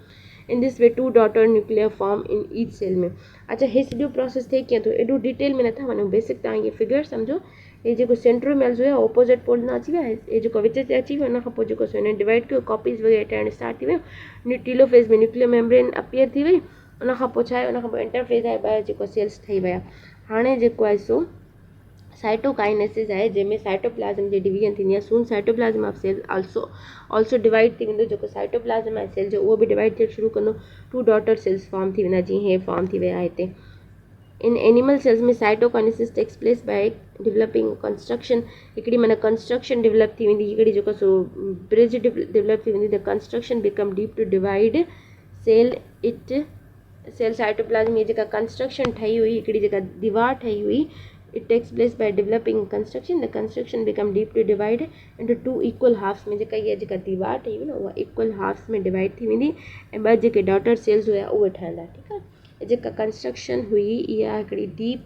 In this way 2 daughter nuclear form in each cell में। अच्छा हे सॼो प्रोसेस थिए कीअं थो, एॾो डिटेल में नथा वञूं, बेसिक तव्हां इहे फिगर सम्झो। हे जेको सेंट्रोमेल्स हुया ऑपोजिट पोल न अची विया, हे जेको विच ते अची वियो, हुन खां पोइ जेको सो हिन डिवाइड कयो, कॉपीज़ वग़ैरह ठहणु स्टार्ट थी वियो। टीलोफेज़ में न्यूक्लियर मेम्ब्रेन अपीयर थी वई, उन खां पोइ छा आहे, उन खां पोइ इंटरफेज़ आहे, ॿाहिरि जेको सेल्स ठही विया। हाणे जेको आहे सो साइटोकाइनेसिस आहे, जंहिंमें साइटोप्लाज़म जी डिवीजन थींदी आहे। Soon cytoplasm of cell also divide थी वेंदो। जेको साइटोप्लाज़म आहे सेल जो, उहो बि डिवाइड थियणु शुरू कंदो। 2 डॉटर सेल्स फॉर्म थी वेंदा, जीअं हे फॉर्म थी विया हिते। इन एनिमल सेल्स में cytokinesis takes place by developing construction, हिकिड़ी माना कंस्ट्रक्शन डेवलप थी वेंदी, हिकिड़ी जेको सो ब्रिज डेवलप थी वेंदी। The construction become deep to divide cell cell cytoplasm में जेका कंस्ट्रक्शन ठही हुई, हिकिड़ी जेका दीवार ठही हुई, it takes place by developing construction. The construction become deep to divide into 2 equal halves में, जेका इहा जेका दीवार ठही हुई न उहा इक्वल हाफ्स में डिवाइड थी वेंदी ऐं ॿ जेके डॉटर सेल्स हुया उहे ठहंदा। ठीकु आहे। जेका कंस्ट्रक्शन हुई इहा हिकिड़ी डीप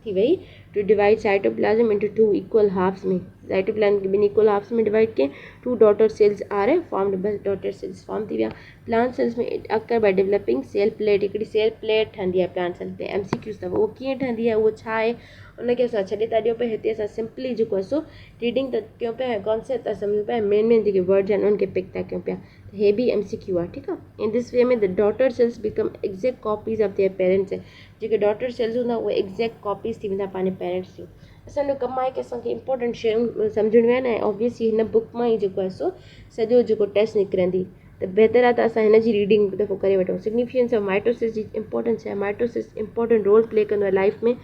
थी वई to divide cytoplasm into 2 equal halves में। साइटोप्लाज़म खे 2 इक्वल हाफ्स में डिवाइड कयईं। 2 डॉटर सेल्स आर फॉर्म्ड, बस डॉटर सेल्स फॉर्म थी विया। प्लांट सेल्स में it occur by developing cell plate, हिकिड़ी सेल प्लेट ठहंदी आहे प्लांट सेल्स में। एमसीक्यूज़ अथव, उहो कीअं ठहंदी आहे, उहो छा आहे, उनखे असां छॾे था ॾियूं पिया। हिते असां सिंपली जेको आहे सो रीडिंग त कयूं पिया, कॉन्सेप्ट था सम्झूं पिया, मेन जेके वर्ड्स आहिनि उनखे पिक था कयूं पिया। त हे बि एमसीक्यू आहे। ठीकु आहे। इन दिस वे में the daughter cells become exact copies of their parents. जेके डॉटर सेल्स हूंदा उहे एक्ज़ैक्ट कॉपीज़ थी वेंदा पंहिंजे पेरेंट्स जूं। असांजो कमु आहे की असांखे इंपॉर्टेंट शयूं सम्झणियूं आहिनि ऐं ऑब्वियसली हिन बुक मां ई जेको आहे सो सॼो जेको टेस्ट निकिरंदी, त बहितर आहे त असां हिन जी रीडिंग हिकु दफ़ो करे वठूं। सिग्निफिकेंस ऑफ माइटोसिस जी इंपॉर्टेंस आहे। माइटोसिस इंपॉर्टेंट रोल प्ले कंदो आहे लाइफ में,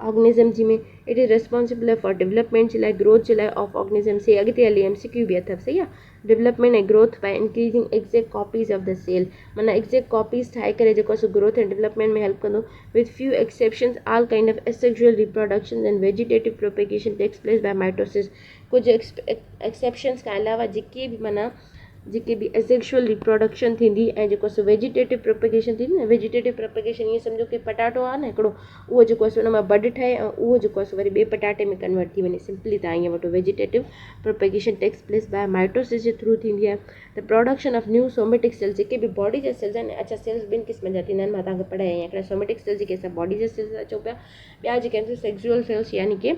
ऑर्गेनिज़म जी में। It is responsible for development जे लाइ, ग्रोथ जे लाइ ऑफ ऑर्गेनिज़म्स। हे अॻिते हली एमसीक्यू बि अथव। सही आहे। डेवलपमेंट ऐं growth by increasing exact copies of the cell, माना एक्ज़ैक्ट कॉपीज़ ठाहे करे जेको आहे सो ग्रोथ एंड डेवलपमेंट में हेल्प कंदो। With few exceptions all kind of asexual reproduction and vegetative propagation takes place by mitosis. कुझु एक्सेप्शंस खां अलावा जेके बि एसेक्सुअल रिप्रोडक्शन थींदी ऐं जेको सो वेजिटेटिव प्रोपेगेशन थींदी न, वेजिटेटिव प्रोपेगेशन ईअं सम्झो कि पटाटो आहे न हिकिड़ो, उहो जेको आहे सो उन मां बड ठहे ऐं उहो जेको आहे सो वरी ॿिए पटाटे में कन्वर्ट थी वञे। सिंपली तव्हां ईअं वठो, vegetative propagation takes place by mitosis जे थ्रू थींदी आहे। The production of new somatic cells, जेके बि बॉडी जा सेल्स आहिनि। अच्छा, सेल्स ॿिनि क़िस्मनि जा थींदा आहिनि, मां तव्हांखे पढ़ाया आहिनि। हिकिड़ा सोमेटिक सेल्स जेके असां बॉडी जा सेल्स था चऊं पिया, ॿिया जेके आहिनि सेक्सुअल सेल्स यानी कि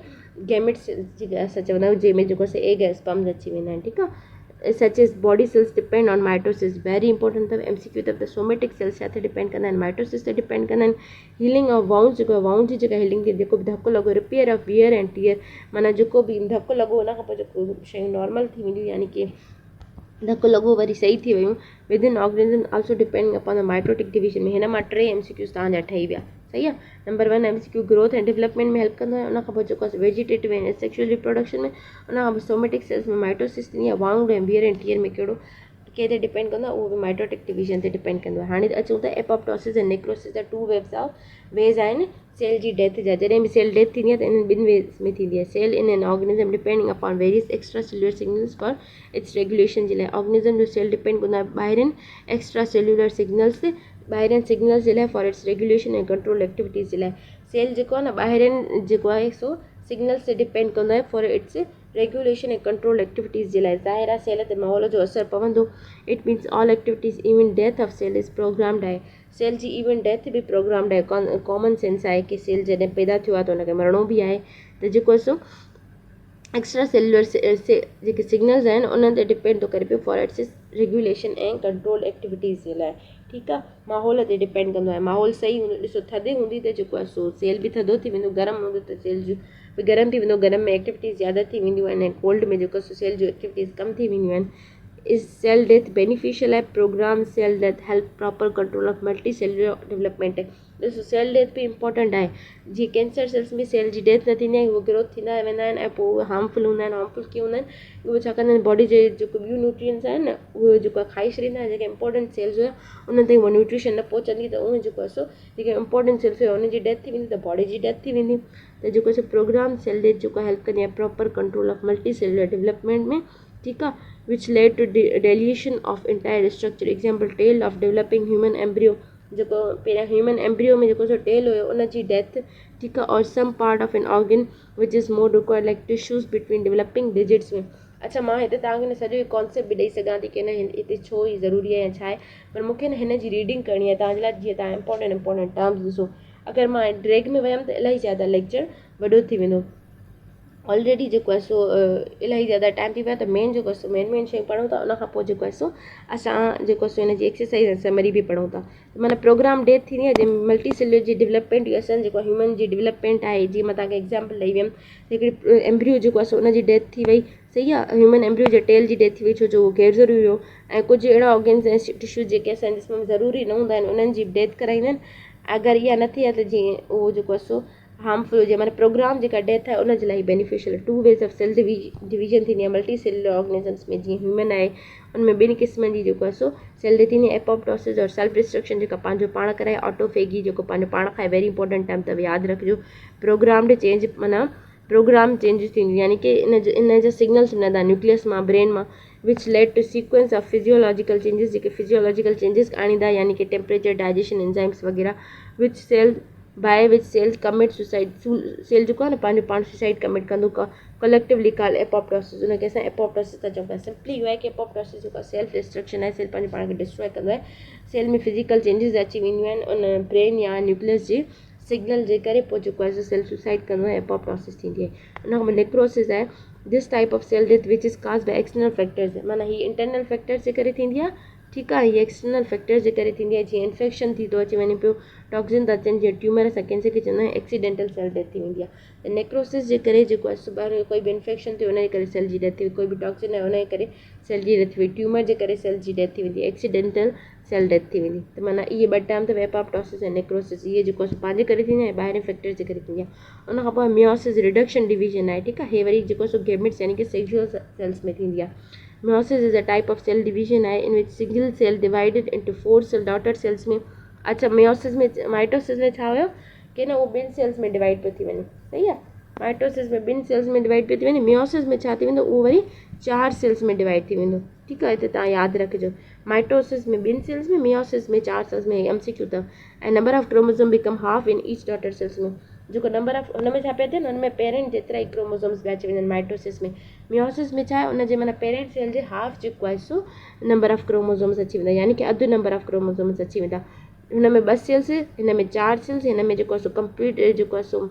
गैमेट सेल्स जेके असां चवंदा आहियूं, जंहिंमें जेको आहे एग ऐं स्पर्म्स अची वेंदा आहिनि। ठीकु आहे। Such as body cells depend on mitosis, very important अथव एमसीक्यू अथव। त सोमेटिक सेल्स छा ते डिपेंड कंदा आहिनि, माइटोसिस ते डिपेंड कंदा आहिनि। हीलिंग ऑफ वाउंड्स, जेको वाउंड जी जेका हीलिंग थी, जेको बि धकु लॻो, repair of wear and tear, माना जेको बि धकु लॻो उन खां पोइ जेको शयूं नॉर्मल थी वेंदियूं, यानी कि धकु लॻो वरी सही थी वियूं। With in organism also depend upon the mitotic division में। हिन मां 3 एमसीक्यूज़ तव्हांजा ठही विया। सही आहे। नंबर 1 एमसीक्यू ग्रोथ ऐं डेवलपमेंट में हेल्प कंदो आहे। उन खां पोइ जेको आहे वेजिटेटिव ऐं सेक्सुअल रिप्रोडक्शन में। उन खां पोइ सोमेटिक सेल्स में माइटोसिस थींदी आहे। वाउंड ऐं वियर एंड टियर में कहिड़ो कंहिं ते डिपेंड कंदो आहे, उहो बि माइटोटिक डिवीजन ते डिपेंड कंदो आहे। हाणे अचूं था एपोप्टोसिस ऐं नेक्रोसिस जा 2 वेज़ आहिनि सेल जी डेथ जा। जॾहिं बि सेल डेथ थींदी आहे त इन्हनि 2 वेज़ में थींदी आहे। Cell in an organism depending upon various extra cellular signals for its regulation जे लाइ। ऑर्गेनिज़म जो सेल डिपेंड कंदो आहे ॿाहिरिनि एक्स्ट्रा सेल्युलर सिग्नल्स ते, ॿाहिरिनि सिग्नल्स जे लाइ फॉर इट्स रेगुलेशन ऐं कंट्रोल एक्टिविटीज़ जे लाइ। सेल जेको आहे न ॿाहिरिनि जेको आहे सो सिग्नल्स ते डिपेंड कंदो आहे फॉर इट्स रेगुलेशन ऐं कंट्रोल एक्टिविटीज़ जे लाइ। ज़ाहिर आहे सेल ते माहौल जो असरु पवंदो। It means all activities even death of cell is programmed आहे। सेल जी इवन डेथ बि प्रोग्राम्ड आहे। कॉमन सेंस आहे कि सेल जॾहिं पैदा थियो आहे त हुनखे मरणो बि आहे। त जेको आहे सो एक्स्ट्रा सेल्युलर जेके सिग्नल्स आहिनि उन्हनि ते डिपेंड थो करे पियो फॉर इट्स रेगुलेशन ऐं कंट्रोल एक्टिविटीज़ जे लाइ। ठीकु आहे, माहौल ते डिपेंड कंदो आहे। माहौल सही हूंदो, ॾिसो थधि हूंदी त जेको आहे सो सेल बि थधो थी वेंदो, गरम हूंदो त सेल जो बि गरम थी वेंदो, गरम में एक्टिविटीज़ ज़्यादा थी वेंदियूं आहिनि ऐं कोल्ड में जेको सेल जो एक्टिविटीज़ कम थी वेंदियूं आहिनि। इज़ सेल डेथ बेनिफिशियल आहे? Program cell death help proper control of multicellular development. ॾिसो सेल डेथ बि इम्पॉर्टेंट आहे। जीअं कैंसर सेल्स में सेल जी डेथ न थींदी आहे, उहे ग्रोथ थींदा वेंदा आहिनि ऐं पोइ उहे हार्मफुल हूंदा आहिनि। हार्मफुल कीअं हूंदा आहिनि? उहे छा कंदा आहिनि, बॉडी जे जेको ॿियूं न्यूट्रिएंट्स आहिनि न, उहे जेको आहे खाई छॾींदा आहिनि। जेके इंपॉर्टेंट सेल्स हुआ उन ताईं उहा न्यूट्रिशन न पहुचंदी, त उहे जेको आहे सो जेके इंपॉर्टेंट सेल्स हुआ उन जी डेथ थी वेंदी, त बॉडी जी डेथ थी वेंदी। त जेको आहे प्रोग्राम सेल डेथ जेको हेल्प कंदी आहे proper control of multicellular development में। ठीकु आहे, which led to deletion of entire structure. Example tail of developing human embryo, जेको पहिरियां ह्यूमन एम्ब्रियो में जेको सो टेल हुयो उन जी डेथ। ठीकु आहे, और some part of an organ which is more required like tissues between developing digits में। अच्छा, मां हिते तव्हांखे न सॼो कॉन्सेप्ट बि ॾेई सघां थी की न हिते छो ई ज़रूरी आहे या छा आहे, पर मूंखे न हिन जी रीडिंग करणी आहे तव्हांजे लाइ, जीअं तव्हां इंपॉर्टेंट टर्म्स ॾिसो। अगरि मां ड्रैग में वियमि त इलाही ज़्यादा लेक्चर वॾो थी वेंदो। ऑलरेडी जेको आहे सो इलाही ज़्यादा टाइम थी वियो आहे, त मेन जेको आहे सो मेन शयूं पढ़ूं था, उनखां पोइ जेको आहे सो असां जेको आहे सो हिन जी एक्सरसाइज ऐं समरी बि पढ़ूं था। माना प्रोग्राम डेथ थींदी आहे जंहिं मल्टी सेलुलर जी डेवलपमेंट, इहो असांजो जेको ह्यूमन जी डेवलपमेंट आहे। जीअं मां तव्हांखे एग्जाम्पल ॾेई वियमि, हिकिड़ी एम्ब्रियो जेको आहे सो उन जी डेथ थी वई, सही आहे। ह्यूमन एम्ब्रियो जे टेल जी डेथ थी वई, छो जो उहो गैर ज़रूरी हुयो, ऐं कुझु अहिड़ा ऑर्गन्स ऐं टिश्यूज़ जेके असांजे जिस्म में ज़रूरी न हूंदा आहिनि उन्हनि जी डेथ कराईंदा आहिनि। अगरि इहा न थी आहे त जीअं उहो जेको आहे सो हार्मफुल हुजे। माना प्रोग्राम जेका डेथ आहे उन जे लाइ beneficial. Two ways of cell division थींदी आहे मल्टी सेलुलर ऑर्गेनिजम्स में। जीअं ह्यूमन आहे उनमें ॿिनि क़िस्मनि जी जेको आहे सो सेल डेथ थींदी आहे, एपोप्टोसिस और सेल्फ डिस्ट्रक्शन, जेका पंहिंजो पाण कराए, ऑटोफेगी जेको पंहिंजो पाण खाए। वेरी इंपॉर्टेंट टर्म अथव, यादि रखिजो। प्रोग्राम्ड चेंज, माना प्रोग्राम चेंजिस थींदी, यानी कि इन जा सिग्नल्स मिलंदा न्यूक्लियस मां, ब्रेन मां, which led to sequence of physiological changes, जेके फिजियोलॉजिकल चेंजिस आणींदा, यानी कि टेम्परेचर, डाइजेशन, एंजाइम्स वग़ैरह। Which cell by which cell commit suicide, cell जेको आहे न पंहिंजो पाण सुसाइड कमिट कंदो, कलेक्टिवली कॉल्ड एपोप्टोसिस। उनखे असां एपोप्टोसिस था चऊं पिया। सिंपली इहो आहे कि एपोप्टोसिस जेको आहे सेल्फ डिस्ट्रक्शन आहे, सेल पंहिंजे पाण खे डिस्ट्रॉय कंदो आहे। सेल में फिजिकल चेंजिस अची वेंदियूं आहिनि उन ब्रेन या न्यूक्लियस जे सिग्नल जे करे, पोइ जेको आहे सेल सुसाइड कंदो आहे, एपोप्टोसिस थींदी आहे। उन खां पोइ नेक्रोसिस आहे, this type of cell death which is caused by external factors. माना हीअ इंटरनल फैक्टर्स जे करे थींदी आहे। ठीकु आहे, हीअ एक्सटर्नल फैक्टर्स जे करे थींदी आहे। जीअं इन्फेक्शन थी थो अची वञे पियो, टॉक्सिन था अचनि, जीअं ट्यूमर, असां कैंसर खे चवंदा आहियूं एक्सीडेंटल सेल डेथ थी वेंदी आहे। त नेक्रोसिस जे करे जेको आहे सुभाणे कोई बि इन्फेक्शन थियो उनजे करे सेल जी डेथ थी, कोई बि टॉक्सिन आहे उनजे करे सेल जी डेथ थी वई, ट्यूमर जे करे सेल जी डेथ थी वेंदी, एक्सीडेंटल सेल डेथ थी वेंदी। त माना इहे ॿ टर्म अथव, एपोप्टोसिस ऐं नेक्रोसिस। इहे जेको आहे पंहिंजे करे थींदी आहे ऐं ॿाहिरि फैक्टर्स जे करे थींदी आहे। उनखां पोइ मियोसिस रिडक्शन डिवीजन आहे। ठीकु आहे, हे वरी जेको सो गैमेट्स यानी कि सेक्सुअल सेल्स में थींदी आहे। Meiosis is a type of cell division आहे in which single cell divided into 4 cell daughter cells में। अच्छा, meiosis में, माइटोसिस में छा हुयो कि न उहो ॿिनि सेल्स में डिवाइड पियो थी वञे, सही आहे। माइटोसिस में ॿिनि सेल्स में डिवाइड पियो थी वञे, मियोसिस में छा थी वेंदो, उहो वरी 4 सेल्स में डिवाइड थी वेंदो। ठीकु आहे, हिते तव्हां यादि रखिजो, माइटोसिस में 2 सेल्स में, मियोसिस में 4 सेल्स में। MCQ अथव। ऐं number of chromosome become half in each daughter cells में। जेको नंबर ऑफ हुन में छा पिया थियनि, हुन में पेरेंट जेतिरा ई क्रोमोसोम्स पिया अची वञनि माइटोसिस में। मियोसिस में छा आहे, उनजे माना पेरेंट सेल जे हाफ जेको आहे सो नंबर ऑफ क्रोमोसोम्स अची वेंदा, यानी कि अधु नंबर ऑफ क्रोमोसोम्स अची वेंदा। हुन में 2 सेल्स, हिन में 4 सेल्स, हिन में जेको आहे सो कंप्लीट जेको आहे सो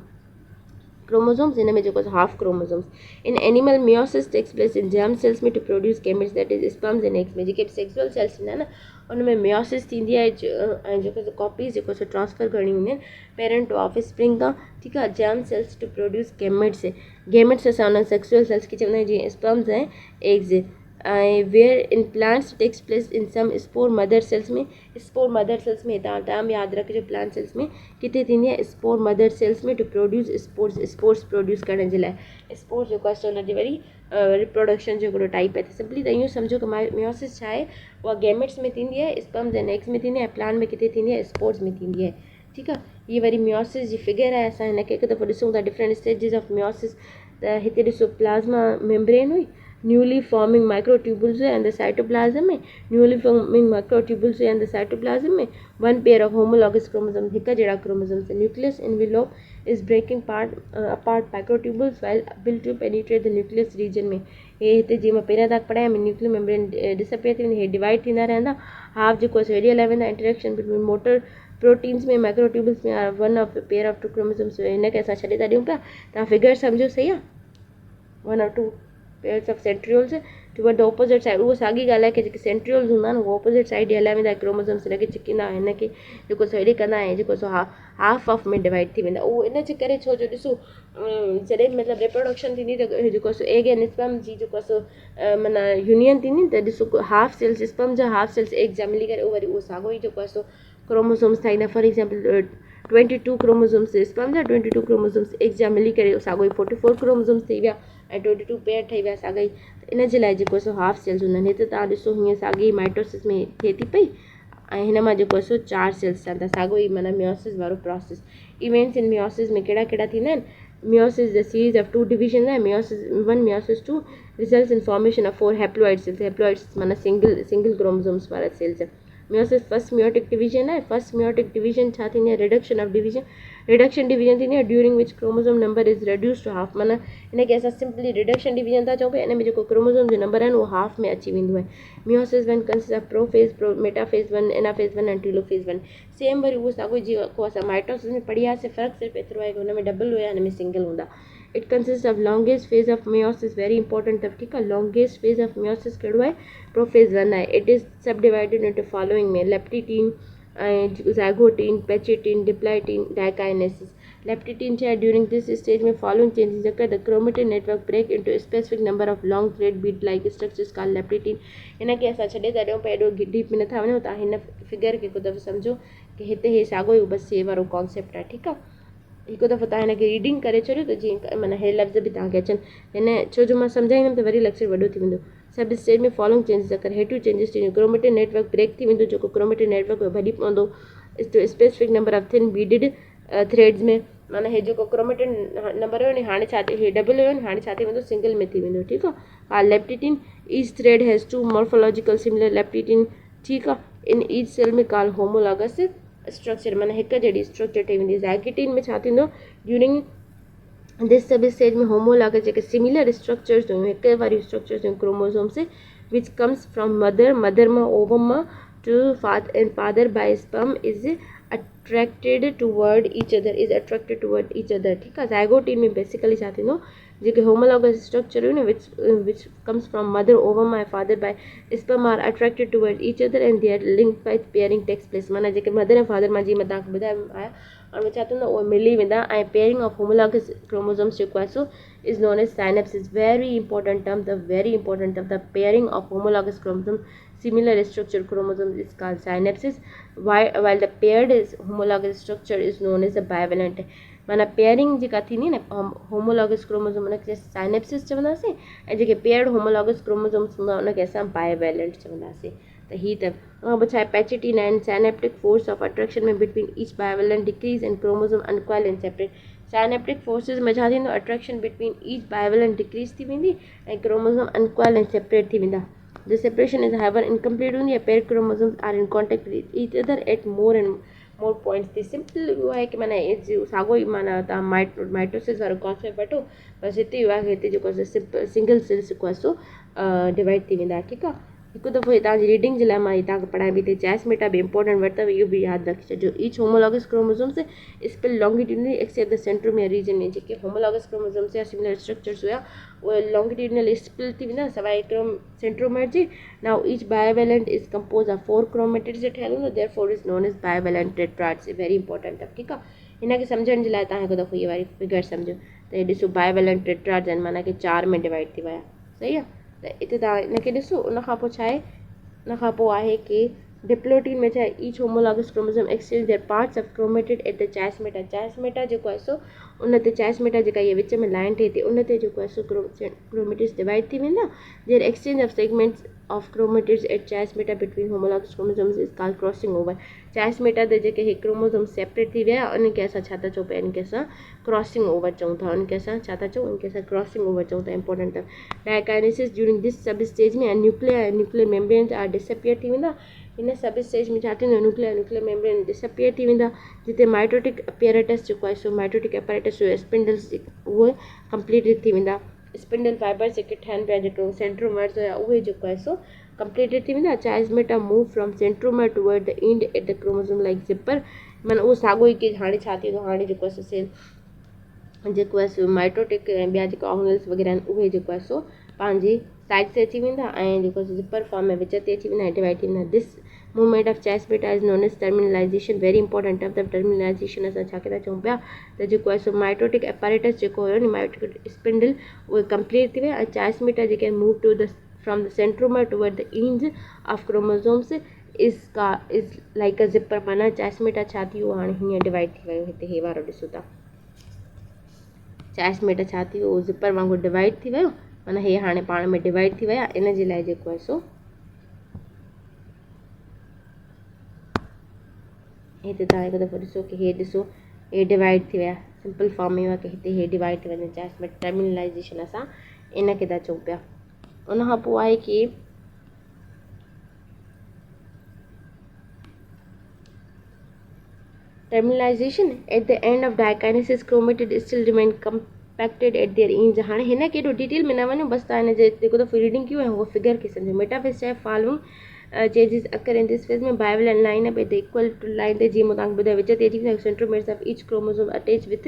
क्रोमोसोम्स, हिन में जेको आहे half chromosomes. In animal meiosis takes place in germ cells में to produce gametes, that is sperms and eggs में। जेके सेक्सुअल सेल्स हूंदा आहिनि न उनमें मियोसिस थींदी आहे, ऐं जेको कॉपीज़ जेको सो ट्रांसफर करणी हूंदियूं आहिनि पेरेंट टू ऑफ स्प्रिंग खां। ठीकु आहे, germ cells to produce gametes. Gametes असां उन्हनि सेक्सुअल सेल्स खे चवंदा आहियूं, जीअं स्पर्म्स ऐं एग्स। ऐं wear in plants takes place in some spore mother cells में। स्पोर मदर सेल्स में तव्हां टर्म यादि रखिजो, प्लांट सेल्स में किथे थींदी आहे, स्पोर मदर सेल्स में to produce spores, spores produce करण जे लाइ। स्पोर्स जेको आहे सो हुनजी वरी रिप्रोडक्शन जो हिकिड़ो टाइप आहे। त सिंपली त इहो सम्झो कि मियोसिस छा आहे, उहा गैमेट्स में थींदी आहे, स्पर्म्स एंड एग्स में थींदी आहे, प्लांट में किथे थींदी आहे, स्पोर्स में थींदी आहे। ठीकु आहे, हीअ वरी मियोसिस जी फिगर आहे। असां हिनखे हिकु दफ़ो ॾिसूं था, डिफरेंट स्टेजिस ऑफ मियोसिस। त हिते ॾिसो, प्लाज़्मा मेम्ब्रेन हुई, newly forming microtubules and the cytoplasm में, newly forming microtubules and the cytoplasm में 1 पेयर ऑफ होमोलॉगस क्रोमोसोम, हिकु जहिड़ा chromosomes. Nucleus envelope is breaking apart microtubules while build to penetrate the nucleus region में। हे हिते जीअं मां पहिरियां तक पढ़ाया, न्यूक्लियर मेम्ब्रेन डिसअपियर थी वेंदी, हे डिवाइड थींदा रहंदा। हाफ जेको आहे रेडियल लाइ वेंदा, इंटरेक्शन बिटवीन मोटर प्रोटीन्स में माइक्रोट्यूबुल्स में 1 ऑफ पेयर ऑफ 2 क्रोमोसोम्स। हिनखे असां छॾे था ॾियूं पिया, तव्हां फिगर सम्झो, सही आहे। 1 और 2 pairs of centrioles toward the opposite side उहो साॻी ॻाल्हि आहे कि जेके सेंट्रियोल्स हूंदा आहिनि उहो ऑपोजिट साइड ई हलिया वेंदा क्रोमोसोम्स हिनखे चिकींदा हिनखे जेको सो हेॾे कंदा ऐं जेको सो हाफ ऑफ में डिवाइड थी वेंदा उहो इन जे करे छो जो ॾिसो जॾहिं मतिलबु रिप्रोडक्शन थींदी त जेको सो एग एंड स्पर्म जी जेको सो माना यूनियन थींदी त ॾिसो हाफ सेल्स स्पर्म जा हाफ सेल्स एग जा मिली करे उहो वरी उहो साॻियो ई जेको आहे सो क्रोमोसोम्स ठाहींदा फॉर एग्जाम्पल 22 क्रोमोसोम्स स्पर्म जा 22 क्रोमोसोम्स एग जा मिली करे साॻियो ई 44 क्रोमोसोम्स ठही विया ऐं 22 पेयर ठही विया साॻा ई इन जे लाइ जेको सो हाफ सेल्स हूंदा आहिनि हिते तव्हां ॾिसो हीअं साॻी माइटोसिस में थिए थी पई ऐं हिन मां जेको सो 4 सेल्स ठहंदा साॻियो ई माना मियोसिस वारो प्रोसेस इवेंट्स इन मियोसिस में कहिड़ा कहिड़ा थींदा आहिनि meiosis is a series of two divisions है meiosis 1 meiosis 2 results in formation of 4 haploid cells haploids माना single chromosomes वाला cells है meiosis first meiotic division है first meiotic division छा थींदी है reduction division थींदी है during which chromosome number is reduced to half माना इनखे असां सिंपली रिडक्शन डिवीजन था चऊं पिया इन में जेको क्रोमोसोम जो नंबर आहिनि उहो हाफ में अची वेंदो आहे meiosis 1 consists of prophase metaphase 1 anaphase 1 ऐं टेलोफेज 1 सेम वरी उहो साॻियो जेको असां माइटोसिस में पढ़ी आयासीं फ़र्क़ु सिर्फ़ु एतिरो आहे कि हुन में डबल हुया हिन में सिंगल हूंदा it consist of longest phase of meiosis very important अथव ठीकु आहे लॉन्गेस्ट फेज ऑफ meiosis कहिड़ो आहे प्रोफेज 1 आहे इट इज़ सब डिवाइडेड इंटू फॉलोइंग में लेप्टिटीन ऐं ज़ाइगोटीन पेचिटीन डिप्लाइटीन डाइकाइनेसिस लेप्टिटीन छा आहे ड्यूरिंग दिस स्टेज में following changes occur the chromatin network break into a specific number of long thread bead like structures called leptidine हिनखे असां छॾे था ॾियूं पिया एॾो डीप में नथा वञूं तव्हां हिन फिगर खे हिकु दफ़ो सम्झो कि हिते हे साॻियो ई बसि हे वारो कॉन्सेप्ट आहे ठीकु आहे हिकु दफ़ो तव्हां हिनखे रीडिंग करे छॾियो त जीअं माना हे लफ़्ज़ बि तव्हांखे अचनि हिन छो जो मां सम्झाईंदमि त वरी लेक्चर वॾो थी वेंदो सब स्टेज में फॉलोइंग चेंजेस occur हेठियूं चेंजेस थींदियूं क्रोमेटिन नेटवर्क ब्रेक थी वेंदो जेको क्रोमेटिन नेटवर्क भॼी पवंदो specific number of thin beaded threads में माना हे जेको क्रोमेटिन नंबर हुयो नी हाणे छा हे डबल हुयो नी हाणे छा थी वेंदो सिंगल में थी वेंदो ठीकु आहे leptotene each thread has two morphological similar leptotene ठीकु आहे इन ईच सेल में कॉल होमोलॉगस स्ट्रक्चर माना हिकु जहिड़ी स्ट्रक्चर ठही वेंदी ज़ाइगोटीन में छा थींदो ड्यूरिंग दिस सब स्टेज में होमोलॉगस जेके सिमिलर स्ट्रक्चर्स हुयूं हिकु वारी स्ट्रक्चर्स हुयूं chromosomes which comes from mother मां ओवम मां to father by sperm is attracted toward each other ठीकु आहे ज़ाइगोटीन में बेसिकली छा थींदो जेके होमोलॉगस स्ट्रक्चर हुयूं न which comes from mother ovum ऐं father by sperm are attracted toward each other and their link by pairing takes place माना जेके मदर ऐं फादर मां जीअं मां तव्हांखे ॿुधायो आया और छा थींदो उहे मिली वेंदा ऐं पेयरिंग ऑफ होमोलॉगस क्रोमोसोम्स जेको आहे so is known as synapsis very important term the pairing of homologous chromosome similar structure chromosomes is called synapses while the paired homologous structure is known as a bivalent माना pairing जेका थींदी न homologous chromosome उनखे synapsis चवंदासीं ऐं जेके paired homologous chromosomes हूंदा उनखे असां बाइवेलेंट चवंदासीं त हीअ त पोइ छा आहे pachytene and synaptic force of attraction में between each bivalent decrease and chromosome uncoil and separate synaptic forces में छा थींदो attraction between each bivalent decrease थी वेंदी ऐं क्रोमोसोम अनकॉइल एंड सेपरेट थी वेंदा The separation is however incomplete when the paired chromosomes are in contact with each other at more and more points. The simple वो है कि माना साॻियो ई माना तव्हां माइटोसिस वारो कॉन्सेप्ट वठो बसि हिते ई आहे हिते जेको आहे सिंगल सेल्स जेको आहे सो डिवाइड थी वेंदा ठीकु आहे हिकु दफ़ो तव्हांजी रीडिंग जे लाइ मां तव्हांखे पढ़ायां बि हिते चैसमेटा बि इंपॉर्टेंट वर्ड अथव इहो बि यादि रखी छॾियो each homologous chromosomes split longitudinally except the centromere region में जेके होमोलॉगस क्रोमोसोम्स या सिमिलर स्ट्रक्चर्स हुआ उहे लॉन्गिट्यूडनली स्पिल थी वेंदा सवाइ सेंट्रोमियर जे now each bivalent is compose of 4 chromatids जो ठहियलु हूंदो therefore is known as bivalent tetrads very important अथव ठीकु आहे हिनखे सम्झण जे लाइ तव्हां हिकु दफ़ो इहा वारी फिगर सम्झो त हे ॾिसो बाइवेलेंट टेट्राड्स आहिनि माना कि 4 में डिवाइड थी विया सही आहे त हिते तव्हां हिनखे ॾिसो उनखां पोइ छा आहे उनखां पोइ आहे कि डिप्लोटीन में छा आहे each homologous chromosome exchange their parts of chromatid at the chiasmata जेको आहे सो उन ते चाइसमेटा जेका इहे विच में लाइन ठहे थी उन ते जेको आहे सो क्रोमेटिड्स डिवाइड थी वेंदा their exchange of segments of chromatids at chiasmata between homologous chromosomes is called crossing over chiasmata ते जेके हे क्रोमोसोम सेपरेट थी विया उनखे असां छा था चऊं पिया इनखे असां क्रॉसिंग ओवर चऊं था उनखे असां छा था चऊं इनखे असां क्रॉसिंग ओवर चऊं था इंपॉर्टेंट अथव diakinesis during this sub stage में न्यूक्लियर मेम्ब्रेन्स आर डिसअपियर थी वेंदा हिन सब स्टेज में छा थींदो न्यूक्लियर मेम्ब्रेन डिसअपियर थी वेंदा जिते माइटोटिक अपैरेटस जेको आहे सो माइटोटिक अपैरेटस जो स्पिंडल्स उहे कंप्लीटेड थी वेंदा स्पिंडल फाइबर्स जेके ठहनि पिया जेको सेंट्रोमर्स हुया उहे जेको आहे सो कंप्लीटेड थी वेंदा chiasmata move from centromere toward the end at the chromosome like zipper माना उहो साॻियो ई कि हाणे छा थींदो हाणे जेको आहे सो सेल जेको आहे सो माइटोटिक ऐं ॿिया जेका ऑर्गेनल्स वग़ैरह आहिनि उहे जेको आहे सो पंहिंजी साइड से अची वेंदा ऐं जेको ज़िपर फॉर्म में विच ते अची वेंदा ऐं डिवाइड थी वेंदा। This movement of chest beta is known as terminalisation. Very important of the terminalisation असां छा था चऊं पिया त जेको आहे सो माइटोटिक एपारेटस जेको हुयो नी माइटोटिक स्पिंडल उहे कंप्लीट थी विया ऐं चेस्ट बीटा जेके move to the from the centromere toward the ends of chromosomes is like a zipper. माना चेस्ट बीटा छा थी उहो हाणे हीअं डिवाइड थी वियो। हिते हे वारो ॾिसो था चेस्ट बीटा छा थी उहो ज़िपर वांगुरु डिवाइड थी वियो। माना हे हाणे पाण में डिवाइड थी विया। इन जे लाइ जेको आहे सो हिते तव्हां हिकु दफ़ो ॾिसो की हे ॾिसो हे डिवाइड थी विया। सिंपल फॉर्म में की हिते हे डिवाइड थी वञे चेस्ट में टर्मिनलाइजेशन असां इन खे था चऊं पिया। उन खां पोइ आहे की terminalisation eight the end of diakinesis chromatid still remain compacted eight there इंज। हाणे हिन खे एॾो डिटेल में न वञो, बसि तव्हां हिन जे जेको दफ़ो रीडिंग कयो आहे उहो फिगर खे सम्झो। मेटाफेज चए following changes occur in this phase में bivalent and line up at the equal to line ते जीअं मां तव्हांखे ॿुधायो विच ते अची वेंदा centromeres of each chromosome attach with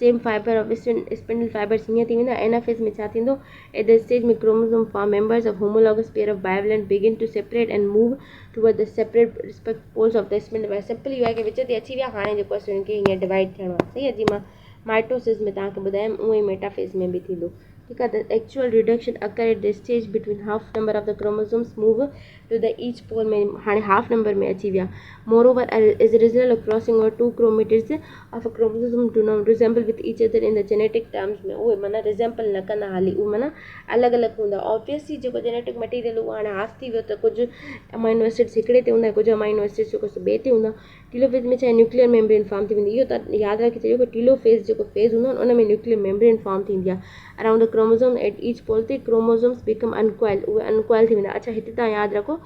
same fibre of spindle fibres हीअं थी वेंदा। एना फेज में छा थींदो एट द स्टेज में chromosome form members of homologous pair of bivalent begin to separate and move toward the separate respect poles of the spindle. Simple इहो आहे की विच ते अची विया। हाणे जेको आहे हिनखे हीअं डिवाइड थियणो आहे। सही आहे जीअं मां माइटोसिस में तव्हांखे ॿुधायमि उअं ई मेटाफेज में बि थींदो। ठीकु आहे। The actual reduction occur at the stage between half number of the chromosomes move to the each pole में हाणे हाफ नंबर में अची विया। Moreover as a result of crossing over two chromatids of a chromosome do not resemble with each other in the genetic terms में उहे माना resemble न कंदा हाली उहे माना अलॻि अलॻि हूंदा। ऑब्वियसली जेको जेनेटिक मटीरियल उहो हाणे हाफ थी वियो त कुझु अमाइनो एसिड्स हिकिड़े ते हूंदा कुझु अमाइनो एसिड्स जेको ॿिए ते हूंदा। टीलोफेज में छा न्यूक्लियर मेम्ब्रेन फॉर्म थी वेंदी। इहो त यादि रखी छॾियो की टीलोफेज जेको फेज़ हूंदो आहे उन में न्यूक्लियर मेम्ब्रेन फॉर्म थींदी आहे। Around the chromosome at each pole ते क्रोमोसोम्स बिकम अनकॉइल उहे अनकॉइल थी वेंदा। अच्छा हिते तव्हां यादि रखो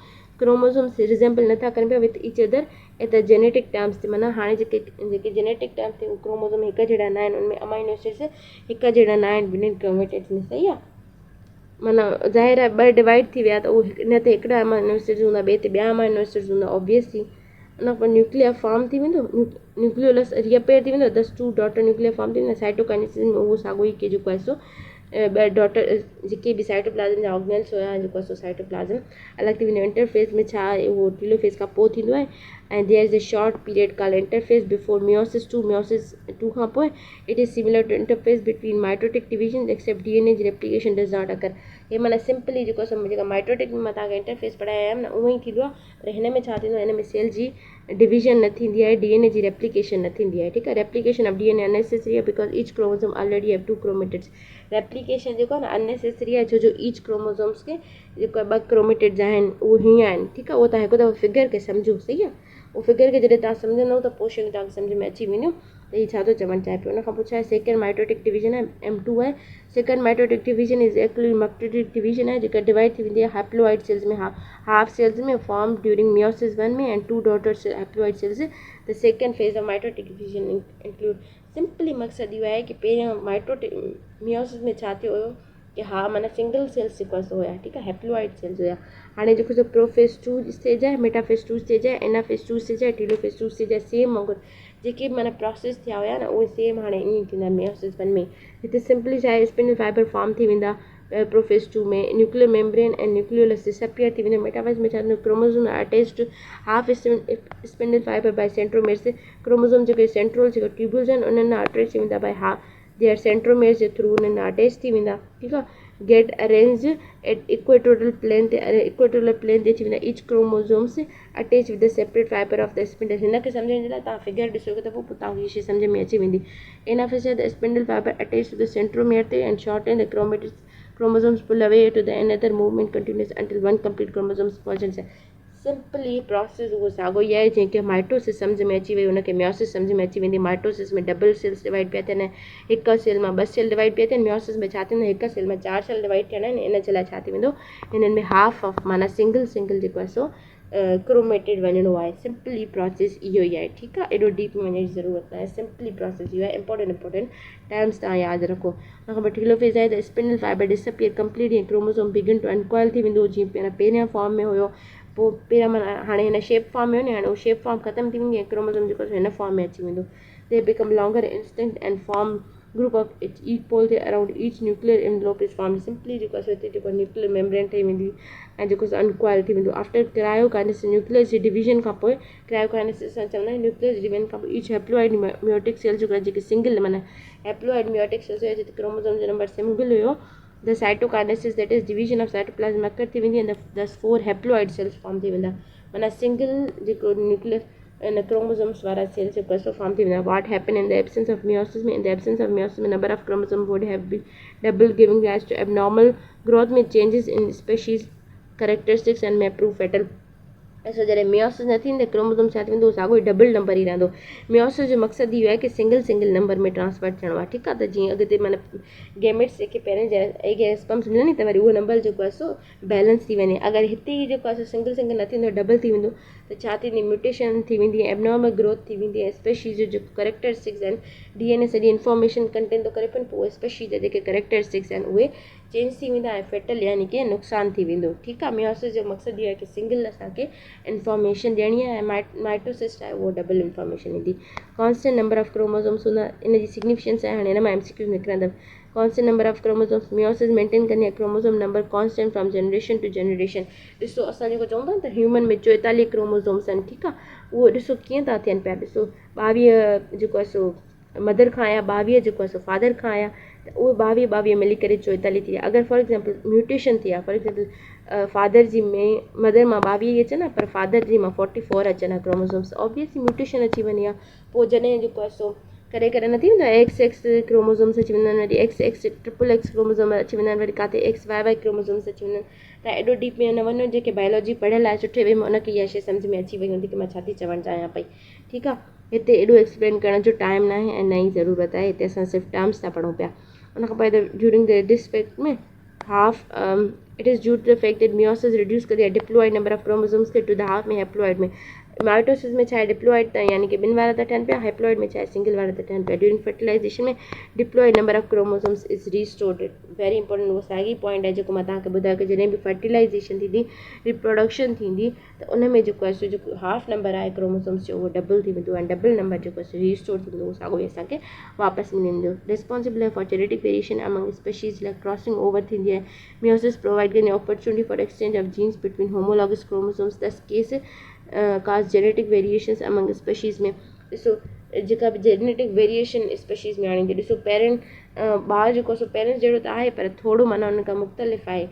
क्रोमोसोम्स रिजेंबल नथा करनि पिया with each other at the genetic terms ते। माना हाणे जेके जेनेटिक टर्म्स ते उहे क्रोमोसोम हिकु जहिड़ा न आहिनि उनमें अमाइनो एसिड्स हिकु जहिड़ा न आहिनि ॿिन्हिनि क्रोमेटिड्स में। सही आहे। माना ज़ाहिर आहे ॿ डिवाइड थी विया त उहे हिन ते हिकिड़ा अमाइनो एसिड्स हूंदा ॿिए ते ॿिया अमाइनो एसिड्स हूंदा ऑब्वियसली। उन खां पोइ न्यूक्लियर फॉर्म थी वेंदो न्यूक्लियोलस रिअपेयर थी वेंदो। दस टू डॉटर न्यूक्लियर फॉर्म थी वेंदा। साइटोकाइनेसिस में उहो साॻियो ई की जेको आहे सो ॿ डॉटर जेके बि साइटोप्लाज़म जा ऑर्गेनल्स हुया जेको आहे सो साइटोप्लाज़म अलॻि थी वेंदो। इंटरफेस में छा आहे उहो टीलोफेज खां पोइ थींदो आहे ऐं there is a short period call interphase before meiosis two खां पोइ it is similar to interphase between mitotic division except DNA जी रेप्लिकेशन डज़ नॉट अकर। हे माना सिंपली जेको आहे जेका माइटोटिक में मां तव्हांखे इंटरफेस पढ़ाया आहिनि न उहो ई थींदो आहे। पर हिन में छा थींदो आहे हिन में सेल जी डिवीजन न थींदी आहे डीएनए जी रेप्लिकेशन न थींदी आहे। ठीकु आहे। रेप्लिकेशन ऑफ डीएनए अननेसेसरी आहे because each chromosome already have two chromatids. Replication जेको आहे न अननेसेसरी आहे छो जो ईच क्रोमोसोम्स खे जेको आहे ॿ क्रोमेटिड्स आहिनि उहे हीअं आहिनि। ठीकु आहे। उहो तव्हां हिकु दफ़ो फिगर खे सम्झो। सही आहे। उहो फिगर खे जॾहिं तव्हां सम्झंदव त पोइ शयूं तव्हांखे सम्झ में अची वेंदियूं त हीअ छा थो चवणु चाहे पियो। उन खां पोइ छा आहे सेकेंड माइटोटिक डिवीजन आहे M2 आहे। Second mitotic division is actually mitotic division है जेका डिवाइड थी वेंदी आहे हैप्लोइड सेल्स में हाफ सेल्स में फॉर्म ड्यूरिंग मियोसिस 1 में and two daughter haploid cells. The second phase of mitotic division include simply मक़सदु इहो आहे की पहिरियों माइटोटिक मियोसिस में छा थियो हुयो कि हा माना सिंगल सेल्स जेको आहे हुया। ठीकु आहे। हैप्लोइड सेल्स हुया। हाणे जेको सो प्रोफेज 2 स्टेज आहे मेटाफेज 2 स्टेज आहे एनाफेज 2 स्टेज आहे टीलोफेज 2 स्टेज आहे। सेम वांगुरु जेके माना प्रोसेस थिया हुया न उहे सेम हाणे ईअं थींदा मियोसिस 1 में। हिते सिंपली छा आहे स्पिंडल फाइबर फॉर्म थी वेंदा प्रोफेज 2 में nuclear membrane and nucleolus disappear थी वेंदा। मेटाफेज में छा थींदो chromosome attached half spindle fibre by centromeres. Chromosome जेके सेंट्रोल जेके ट्यूब्यूल्स आहिनि उन्हनि सां अटैच थी वेंदा बाय हाफ देयर सेंट्रोमेर्स जे थ्रू उन्हनि सां अटैच थी वेंदा। ठीकु आहे। Get arrange at equatorial plane ते अची वेंदा। Each chromosomes attach with the separate fibre of the spindle. हिनखे सम्झण जे लाइ तव्हां फिगर ॾिसो त पोइ तव्हांखे इहा शइ सम्झ में अची वेंदी। Anaphase the spindle fibre attach to the centromere ते and shorten the chromosomes pull away to the another movement continues until one complete chromosomes formation. Simply process उहो साॻियो ई आहे जंहिंखे माइटोसिस सम्झ में अची वई हुनखे मियोसिस सम्झ में अची वेंदी। माइटोसिस में डबल सेल्स डिवाइड पिया थियनि हिकु सेल मां 2 सेल डिवाइड पिया थियनि। मियोसिस में छा थींदो हिकु सेल मां 4 सेल डिवाइड थियणा आहिनि। इन जे लाइ छा थी वेंदो हिननि में हाफ ऑफ माना सिंगल जेको आहे सो क्रोमेटिड वञिणो आहे। सिंपली प्रोसेस इहो ई आहे। ठीकु आहे। एॾो डीप में वञण जी ज़रूरत न आहे। सिंपली प्रोसेस इहो आहे। इंपॉर्टेंट टर्म्स तव्हां यादि रखो। हुन खां पोइ टीलोफेज आहे त स्पिंडल फाइबर डिसअपियर कंप्लीट ऐं क्रोमोसोम बिगिन टू अनकॉइल थी वेंदो जीअं पहिरियां फॉर्म में हुयो। पोइ पहिरियां माना हाणे हिन शेप फॉर्म में हो न हाणे उहो शेप फॉर्म ख़तमु थी वेंदी ऐं क्रोमोसोम जेको हिन फॉर्म में अची वेंदो। They become longer instinct and form group of each pole ते around each nuclear envelope is form simply जेको आहे हिते जेको न्यूक्लियर मेम्ब्रेन ठही वेंदी ऐं जेको अनकॉइल थी वेंदो आफ्टर क्रायोकाइनेसिस न्यूक्लियस जी डिवीजन खां पोइ क्रायोकाइनेसिस असां चवंदा आहियूं न्यूक्लियस डिवीजन खां पोइ ईच हैप्लोइड म्योटिक सेल जेको आहे जेके सिंगल माना हैप्लोइड म्योटिक सेल्स हुया जिते क्रोमोसोम जो नंबर सिंगल हुयो the cytokinesis that is division of cytoplasm occur थी वेंदी ऐं दस 4 हैप्लोइड सेल्स फॉर्म थी वेंदा माना सिंगल जेको न्यूक्लियस and the chromosomes वारा cells जो कसो फॉर्म थी वेंदा what happen in the absence of meiosis में in the absence of meiosis में number of chromosomes would have been double giving rise to abnormal growth में changes in species characteristics and may prove fatal ऐसा जॾहिं meiosis न थींदे chromosome छा थी वेंदो साॻियो ई डबल नंबर ई रहंदो मियोसिस जो मक़सदु इहो आहे की सिंगल नंबर में ट्रांसफर थियणो आहे ठीकु आहे त जीअं अॻिते माना गेमेट्स जेके पहिरें एग स्पम्स मिलनि त वरी उहो नंबर जेको आहे सो बैलेंस थी वञे अगरि हिते ई जेको आहे सो सिंगल न थींदो डबल थी वेंदो त छा थींदी म्यूटेशन थी वेंदी एबनॉर्मल ग्रोथ थी वेंदी ऐं स्पेशीज़ जो जेको करेक्टरिस्टिक्स आहिनि DNA सॼी इंफॉर्मेशन कंटेन थो करे पियो उहे स्पेशीज़ जा जेके करेक्टरिस्टिक्स आहिनि उहे चेंज थी वेंदा ऐं फेटल यानी की नुक़सानु थी वेंदो ठीकु आहे मियोसिस जो मक़सदु इहो आहे की सिंगल असांखे इंफॉर्मेशन ॾियणी आहे ऐं माइटोसिस आहे उहो डबल इंफॉर्मेशन ईंदी कॉन्स्टेंट नंबर ऑफ क्रोमोसोम्स हूंदा इन जी सिग्निफिकेंस आहे हाणे हिन मां MCQ निकिरंदव constant number of chromosomes meiosis maintain कंदी आहे chromosome number constant from generation to generation ॾिसो असां जेको चऊं था त ह्यूमन में 44 क्रोमोसोम्स आहिनि ठीकु आहे उहो ॾिसो कीअं था थियनि पिया ॾिसो 22 जेको आहे सो मदर खां आया 22 जेको आहे सो फादर खां आया त उहे 22 मिली करे 44 थी विया अगरि फॉर एक्ज़ाम्पल म्यूटेशन थी आहे फॉर एक्ज़ाम्पल फादर जी में मदर मां 22 अचनि हा पर फादर जी मां 44 अचनि हा क्रोमोसोम्स ऑब्वियसली म्यूटेशन अची वञे हा पोइ जॾहिं जेको आहे सो करे न थी वेंदो आहे XX क्रोमोसोम्स अची वेंदा आहिनि वरी XX XXX क्रोमोसोम अची वेंदा आहिनि वरी किथे XYY क्रोमोसोम्स अची वेंदा आहिनि त एॾो डीप में न वञो जेके बायोलॉजी पढ़ियल आहे सुठे वे में उनखे इहा शइ सम्झ में अची वई हूंदी की मां छा थी चवणु चाहियां पई ठीकु आहे हिते एॾो एक्सप्लेन करण जो टाइम न आहे ऐं न ई ज़रूरत आहे हिते असां सिर्फ़ु टर्म्स था पढ़ूं पिया उन खां पोइ ड्यूरिंग द दिस फैक्ट में half it is due to the fact that meiosis reduce कंदी आहे डिप्लॉइड नंबर ऑफ क्रोमोसोम्स खे टू द हाफ में हैप्लॉइड में माइटोसिस में छा आहे डिप्लॉइड त यानी कि ॿिनि वारा था ठहनि पिया हैप्लॉइड में छा आहे सिंगल वारा था ठहनि पिया ड्यूरिंग फर्टिलाइज़ेशन में diploid number of chromosomes is restored very important उहो साॻी पॉइंट आहे जेको मां तव्हांखे ॿुधायो की जॾहिं बि फर्टिलाइज़ेशन थींदी रिप्रोडक्शन थींदी त उन में जेको आहे सो जेको हाफ नंबर आहे क्रोमोसोम्स जो उहो डबल थी वेंदो ऐं डबल नंबर जेको आहे सो रीस्टोर थी वेंदो उहो साॻियो ई असांखे वापसि मिली वेंदो रिस्पॉन्सिबल आहे for genetic variation among species like crossing over थींदी आहे मियोसिस प्रोवाइड कंदी opportunity for exchange of genes between homologous chromosomes thus case cast genetic variations among species में ॾिसो जेका बि जेनेटिक वेरिएशन स्पेशीज़ में आणींदी ॾिसो पेरेंट ॿारु जेको आहे सो पेरेंट्स जहिड़ो त आहे पर थोरो माना उन खां मुख़्तलिफ़ आहे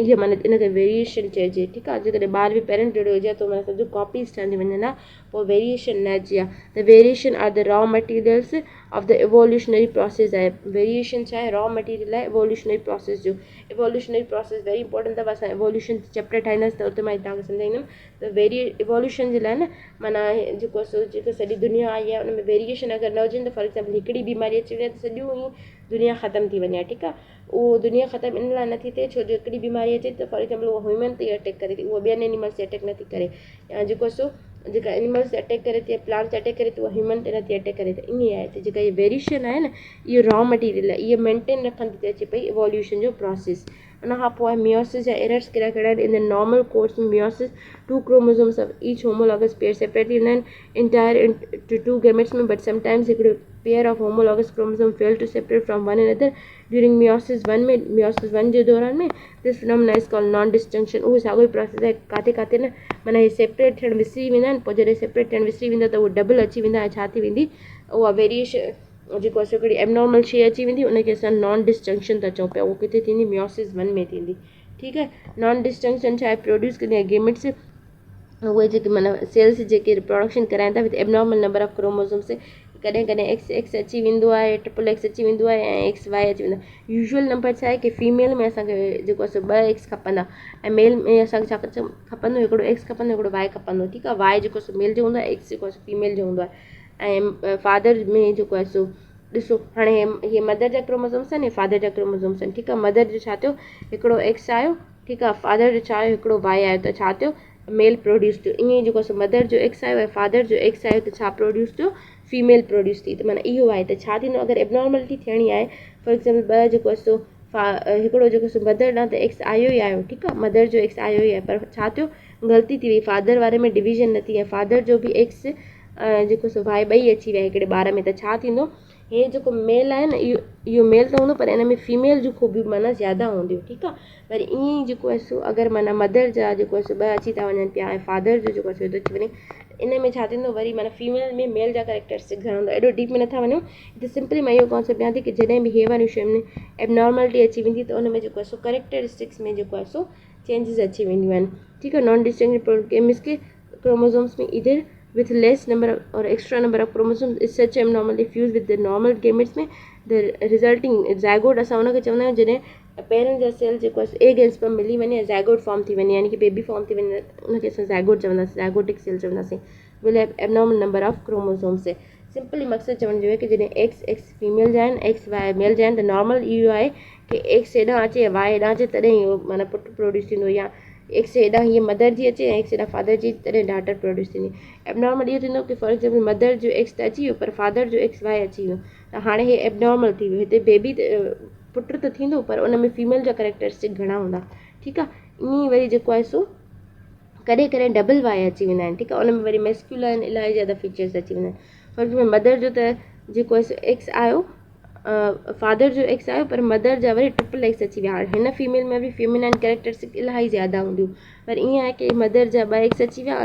इहा माना इनखे वेरिएशन चइजे ठीकु आहे जेकॾहिं ॿार बि पेरेंट जहिड़ो हुजे त माना सम्झो कॉपीज़ ठहंदी वञनि हा पोइ वेरिएशन न अची आहे त variation are the raw materials of the evolutionary process आहे वेरिएशन छा आहे रॉ मटीरियल आहे इवोल्यूशनरी प्रोसेस जो इवोल्यूशनरी प्रोसेस वेरी इंपॉर्टेंट अथव असां इवोल्यूशन चैप्टर ठाहींदासीं त उते मां तव्हांखे सम्झाईंदमि त इवोल्यूशन जे लाइ न माना जेको आहे सो जेको सॼी दुनिया आई आहे उन में वेरिएशन अगरि न हुजनि त फॉर एक्ज़ाम्पल हिकिड़ी बीमारी अची वञे त सॼियूं ई दुनिया ख़तमु थी वञे ठीकु आहे उहो दुनिया ख़तमु इन लाइ नथी थिए छो जो हिकिड़ी बीमारी अचे त फॉर एक्ज़ाम्पल उहा ह्यूमन ते अटैक करे थी उहा ॿियनि एनिमल्स ते अटैक नथी करे या जेको सो जेका एनिमल्स ते अटैक करे थी प्लांट्स ते अटैक करे थी उहा ह्यूमन ते नथी अटैक करे त ईअं आहे त जेका इहा वेरिएशन आहे न इहो रॉ मटीरियल आहे इहा मेंटेन रखंदी थी अचे पई इवोल्यूशन जो प्रोसेस उन खां पोइ आहे मियोसिस जा एरर्स कहिड़ा कहिड़ा आहिनि इन द नॉर्मल कोर्स में meiosis 2 chromosomes of each homologous pair separate थींदा आहिनि इंटायर टू 2 गैमेट्स में बट समटाइम्स हिकिड़ो pair of homologous chromosome fail to separate from one another during meiosis 1 में मियोसिस 1 जे दौरान में this phenomena is called non distinction उहो साॻियो ई प्रोसेस आहे काथे काथे न माना हे सेपरेट थियणु विसरी वेंदा आहिनि पोइ जॾहिं सेपरेट थियणु विसरी वेंदा त उहो डबल अची वेंदा ऐं छा थी वेंदी उहा वेरिएशन जेको आहे हिकिड़ी एबनॉर्मल शइ अची वेंदी उनखे असां नॉन डिस्टिंक्शन था चऊं पिया उहो किथे थींदी मियोसिस 1 में थींदी ठीकु आहे नॉन डिस्टिंक्शन छा आहे प्रोड्यूस कंदी आहे गेमेट्स उहे जेके माना सेल्स जेके रिप्रोडक्शन कराइनि था with abnormal number of chromosomes कॾहिं कॾहिं XX अची वेंदो आहे XXX अची वेंदो आहे ऐं XY अची वेंदो आहे यूजुअल नंबर छा आहे की फीमेल में असांखे जेको आहे 2X खपंदा ऐं मेल में असांखे छा खपंदो हिकिड़ो X खपंदो हिकिड़ो Y खपंदो ठीकु आहे Y जेको आहे मेल जो हूंदो आहे X जेको आहे फीमेल जो हूंदो आहे ऐं फादर में जेको आहे सो ॾिसो हाणे हे मदर जा क्रोमोसोम्स आहिनि फादर जा क्रोमोसोम्स आहिनि ठीकु आहे मदर जो छा थियो हिकिड़ो X आयो ठीकु आहे फादर जो छा आयो हिकिड़ो Y आयो त छा थियो मेल प्रोड्यूस थियो ईअं ई जेको आहे मदर जो X आयो ऐं फादर जो X आयो त छा प्रोड्यूस थियो फीमेल प्रोड्यूस थी त माना इहो आहे त छा थींदो अगरि एबनॉर्मलिटी थियणी आहे फॉर एक्ज़ाम्पल 2 जेको आहे सो हिकिड़ो जेको सो मदर ॾांहुं त X आयो ई आयो ठीकु आहे मदर जो X आयो ई आहे पर छा थियो ग़लती थी वई फादर वारे में डिवीज़न न थी ऐं फादर जो बि X जेको सो Y ॿई अची विया हिकिड़े ॿार में त छा थींदो हे जेको मेल आहे न इहो मेल त हूंदो, पर इन में फीमेल जूं ख़ूबियूं माना ज़्यादा हूंदियूं, ठीकु आहे। वरी ईअं ई जेको आहे सो अगरि माना मदर जा जेको आहे सो 2 अची था वञनि पिया ऐं फादर जो जेको आहे सो अची वञे, इन में छा थींदो वरी माना फीमेल में मेल जा करेक्टरिस्टिक घणा हूंदा। एॾो डीप में नथा वञूं, त सिंपली मां इहो कॉन्सेप्ट ॾियां थी कि जॾहिं बि हे वारियूं शयुनि में एबनॉर्मलिटी अची वेंदी त उन में जेको आहे सो करेक्टरिस्टिक्स में जेको आहे सो चेंजिस अची वेंदियूं आहिनि, ठीकु आहे। नॉन डिस्टिंक्ट मीन्स के क्रोमोसोम्स में इधर with less number or extra number of chromosomes is such abnormally fused with the normal gametes में the resulting zygote असां उनखे चवंदा आहियूं जॾहिं पेरेंट्स जा सेल जेको आहे एग एंड स्पर्म मिली वञे ज़ाइगोट फॉर्म थी वञे, यानी कि बेबी फॉर्म थी वञे, उनखे असां ज़ाइगोट चवंदासीं, ज़ाइगोटिक सेल चवंदासीं, will have abnormal number of chromosomes है। सिंपली मक़सदु चवण जो आहे कि जॾहिं एक्स फीमेल जा आहिनि, एक्स वाई मेल जा आहिनि, त नॉर्मल इहो आहे कि एक्स हेॾां अचे वाई हेॾां अचे तॾहिं इहो माना पुटु प्रोड्यूस थींदो, या एक्स हेॾां हीअ मदर जी अचे ऐं एक्स हेॾां फादर जी तॾहिं डाटर प्रोड्यूस थींदी। एबनॉर्मल इहो थींदो कि फॉर एक्ज़ाम्पल मदर जो एक्स त अची वियो पर फादर जो एक्स वाई अची वियो, त हाणे हे एबनॉर्मल थी वियो, हिते बेबी पुटु त थींदो पर उन में फीमेल जा करेक्टरिस्टिक घणा हूंदा, ठीकु आहे। ईअं वरी जेको आहे सो कॾहिं कॾहिं डबल वाई अची वेंदा आहिनि, ठीकु आहे, उन में वरी मेस्क्यूलाइन इलाही ज़्यादा फीचर्स अची वेंदा आहिनि। फॉर एक्ज़ाम्पल मदर जो त जेको आहे सो एक्स आयो, फादर जो एक्स आयो पर मदर जा वरी ट्रिपल एक्स अची विया। हिन फीमेल में बि फीमेनाइन कैरेक्टरिस्टिक इलाही ज़्यादा हूंदियूं, पर ईअं आहे कि मदर जा 2 एक्स अची विया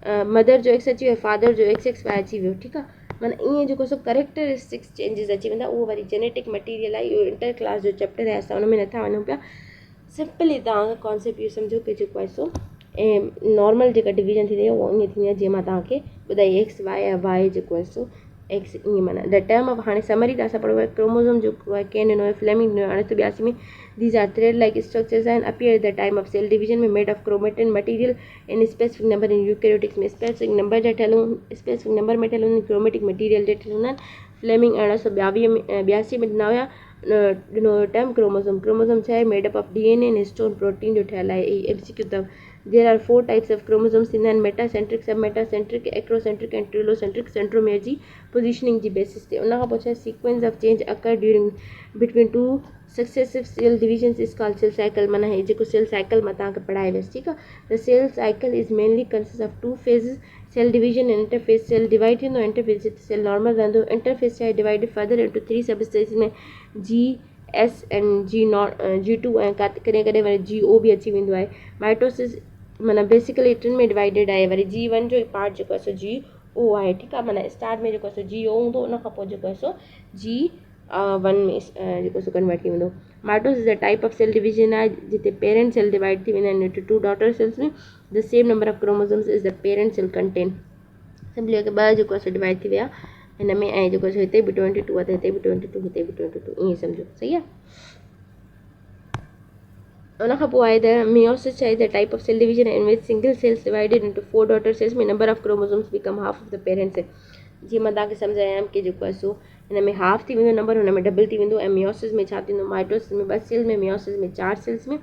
ऐं मदर जो एक्स अची वियो, फादर जो एक्स वाई अची वियो, ठीकु आहे। माना ईअं जेको सो करेक्टरिस्टिक्स चेंजिस अची वेंदा, उहो वरी जेनेटिक मटीरियल आहे, इहो इंटर क्लास जो चैप्टर आहे, असां उन में नथा वञूं पिया। सिंपली तव्हां कॉन्सेप्ट इहो सम्झो कि जेको आहे सो ऐं नॉर्मल जेका डिवीजन थींदी आहे उहा ईअं थींदी आहे जीअं मां तव्हांखे ॿुधाई, एक्स वाई या वाई जेको आहे सो एक्स, ईअं माना द टर्म ऑफ हाणे समरी त असां पढ़ो आहे क्रोमोसोम जेको आहे कंहिं ॾिनो आहे, फ्लेमिंग ॾिनो आहे 1982 में। These are thread like structures आहिनि appear at the time of cell division में made of chromatin material in specific number in eukaryotics में स्पेसिफिक नंबर जा ठहियल स्पेसिफिक नंबर में ठहियल क्रोमेटिक मटीरियल जे ठहियल हूंदा आहिनि। फ्लेमिंग 1982 में ॾिना हुया, ॾिनो हुयो टर्म क्रोमोसोम छा आहे, मेडअप ऑफ DNA ऐं हिस्टोन प्रोटीन जो ठहियल आहे। MCQ अथव। There are 4 types of chromosomes थींदा आहिनि, metacentric, submetacentric, acrocentric and telocentric, centromere जी पोजीशनिंग जी बेसिस ते। उन खां पोइ छा आहे, sequence of change occur during between 2 successive cell divisions is called cell cycle. माना हे जेको सेल साइकिल मां तव्हांखे पढ़ाए वियसि, ठीकु आहे। The cell cycle is mainly consist of 2 phases, cell division and interphase. Cell divide थींदो, इंटरफेस जिते सेल नॉर्मल रहंदो। इंटरफेस छा आहे, डिवाइडेड फर्दर इनटू 3 सबस्पेसीज में GS एंड G2 ऐं कॾहिं कॾहिं वरी GO बि अची वेंदो आहे। माइटोसिस माना बेसिकली 3 में डिवाइडेड आहे, वरी G1 जो पार्ट जेको आहे सो GO आहे, ठीकु आहे। माना स्टार्ट में जेको आहे सो GO हूंदो, उन खां पोइ जेको आहे सो G1 में जेको सो कन्वर्ट थी वेंदो। Mitosis a type of cell division आहे जिते पेरेंट सेल डिवाइड थी वेंदा आहिनि इंटू 2 डॉटर सेल्स में। The same number of chromosomes is the parent cell contain. Simply अगरि 2 जेको आहे सो डिवाइड थी विया हिन में, ऐं जेको आहे सो हिते बि 22 आहे त हिते बि 22, हिते बि 22, ईअं सम्झो, सही आहे। उन खां पोइ आहे द मियोसिस आहे the type of cell division in which single cells divided into 4 daughter cells में number of chromosomes become half of the parent cell. जीअं मां तव्हांखे सम्झायां कि जेको आहे सो हिन में हाफ थी वेंदो नंबर, हुन में डबल थी वेंदो। ऐं मियोसिस में छा थींदो, माइटोसिस में 2 सेल्स में, मियोसिस में 4 सेल्स में,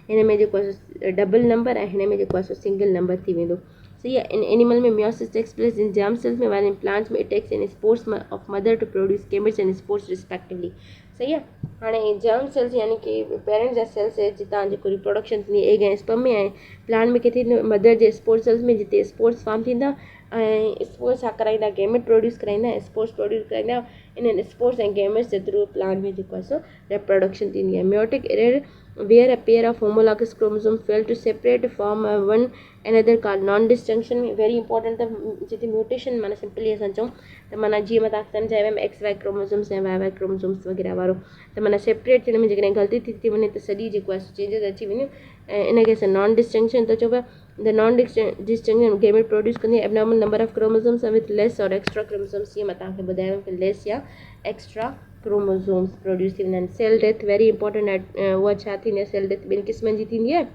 हिन में जेको आहे सो डबल नंबर ऐं हिन में जेको आहे सो सिंगल नंबर थी वेंदो, सही आहे। इन एनिमल में meiosis takes place in germ cells में, वाइल इन प्लांट्स में it takes in spores of mother to produce gametes and spores respectively, सही आहे। हाणे जर्म सेल्स यानी कि पेरेंट्स जा सेल्स जितां जेको रिप्रोडक्शन थींदी एग ऐं स्पर्म में, ऐं प्लांट में किथे थींदो, मदर जे स्पोर्स सेल्स में जिते स्पोर्स फॉर्म थींदा ऐं स्पोर्स छा कराईंदा, गेमेट प्रोड्यूस कराईंदा ऐं स्पोर्स प्रोड्यूस कराईंदा। इन्हनि स्पोर्स ऐं गेमेट्स जे थ्रू प्लांट में जेको आहे सो रिप्रोडक्शन थींदी आहे। Meiotic error where a pair of homologous chromosomes fail to separate form one another called non-distinction में वेरी इंपॉर्टेंट। त जिते म्यूटेशन माना सिंपली असां चऊं त माना जीअं मां तव्हांखे सम्झायो वियमि XY क्रोमोसोम्स ऐं YY क्रोमोसोम्स वग़ैरह वारो, त माना सेपरेट थियण में जेकॾहिं ग़लती थी वञे त सॼी जेको आहे चेंजिस अची वञे, ऐं इनखे असां नॉन डिस्टिंक्शन त चओ पिया। The non distinction gamete produce कंदी आहे abnormal number of chromosomes with lace और एक्स्ट्रा क्रोमोसोम्स। जीअं मां तव्हांखे ॿुधायो कि लेस या एक्स्ट्रा क्रोमोसोम्स प्रोड्यूस थी वेंदा आहिनि। सेल डेथ वेरी इंपॉर्टेंट आहे। उहा छा थींदी आहे, सेल डेथ 2 क़िस्मनि जी थींदी आहे।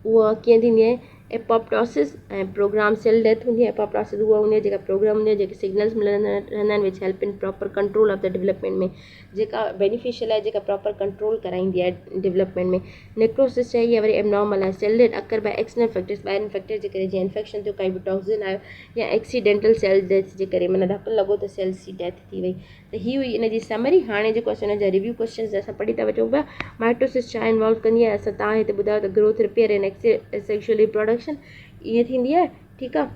उहा कीअं थींदी आहे, एपोप्टोसिस ऐं प्रोग्राम सेल डेथ हूंदी आहे। एपोप्टोसिस उहा हूंदी आहे जेका प्रोग्राम हूंदी आहे, जेके सिग्नल्स मिलंदा रहंदा आहिनि which help in proper control of the development में, जेका बेनिफिशियल आहे, जेका प्रॉपर कंट्रोल कराईंदी आहे डेवलपमेंट में। नेक्रोसिस आहे, इहा वरी एबनॉर्मल आहे। Cell death occur by external factors, ॿाहिरि फैक्टर जे करे, जीअं इन्फेक्शन थियो, काई बि टॉक्सिन आयो, या एक्सीडेंटल सेल डेथ जे करे, माना धकु लॻो त सेल्स जी डेथ थी वई। त ही हुई इन जी समरी। हाणे जेको असां हिन जा रिव्यू क्वेश्चन्स असां पढ़ी था वठूं पिया। माइटोसिस छा इन्वॉल्व कंदी आहे, असां तव्हां हिते ॿुधायो त growth, repair and sexual reproduction ईअं थींदी आहे, ठीकु आहे।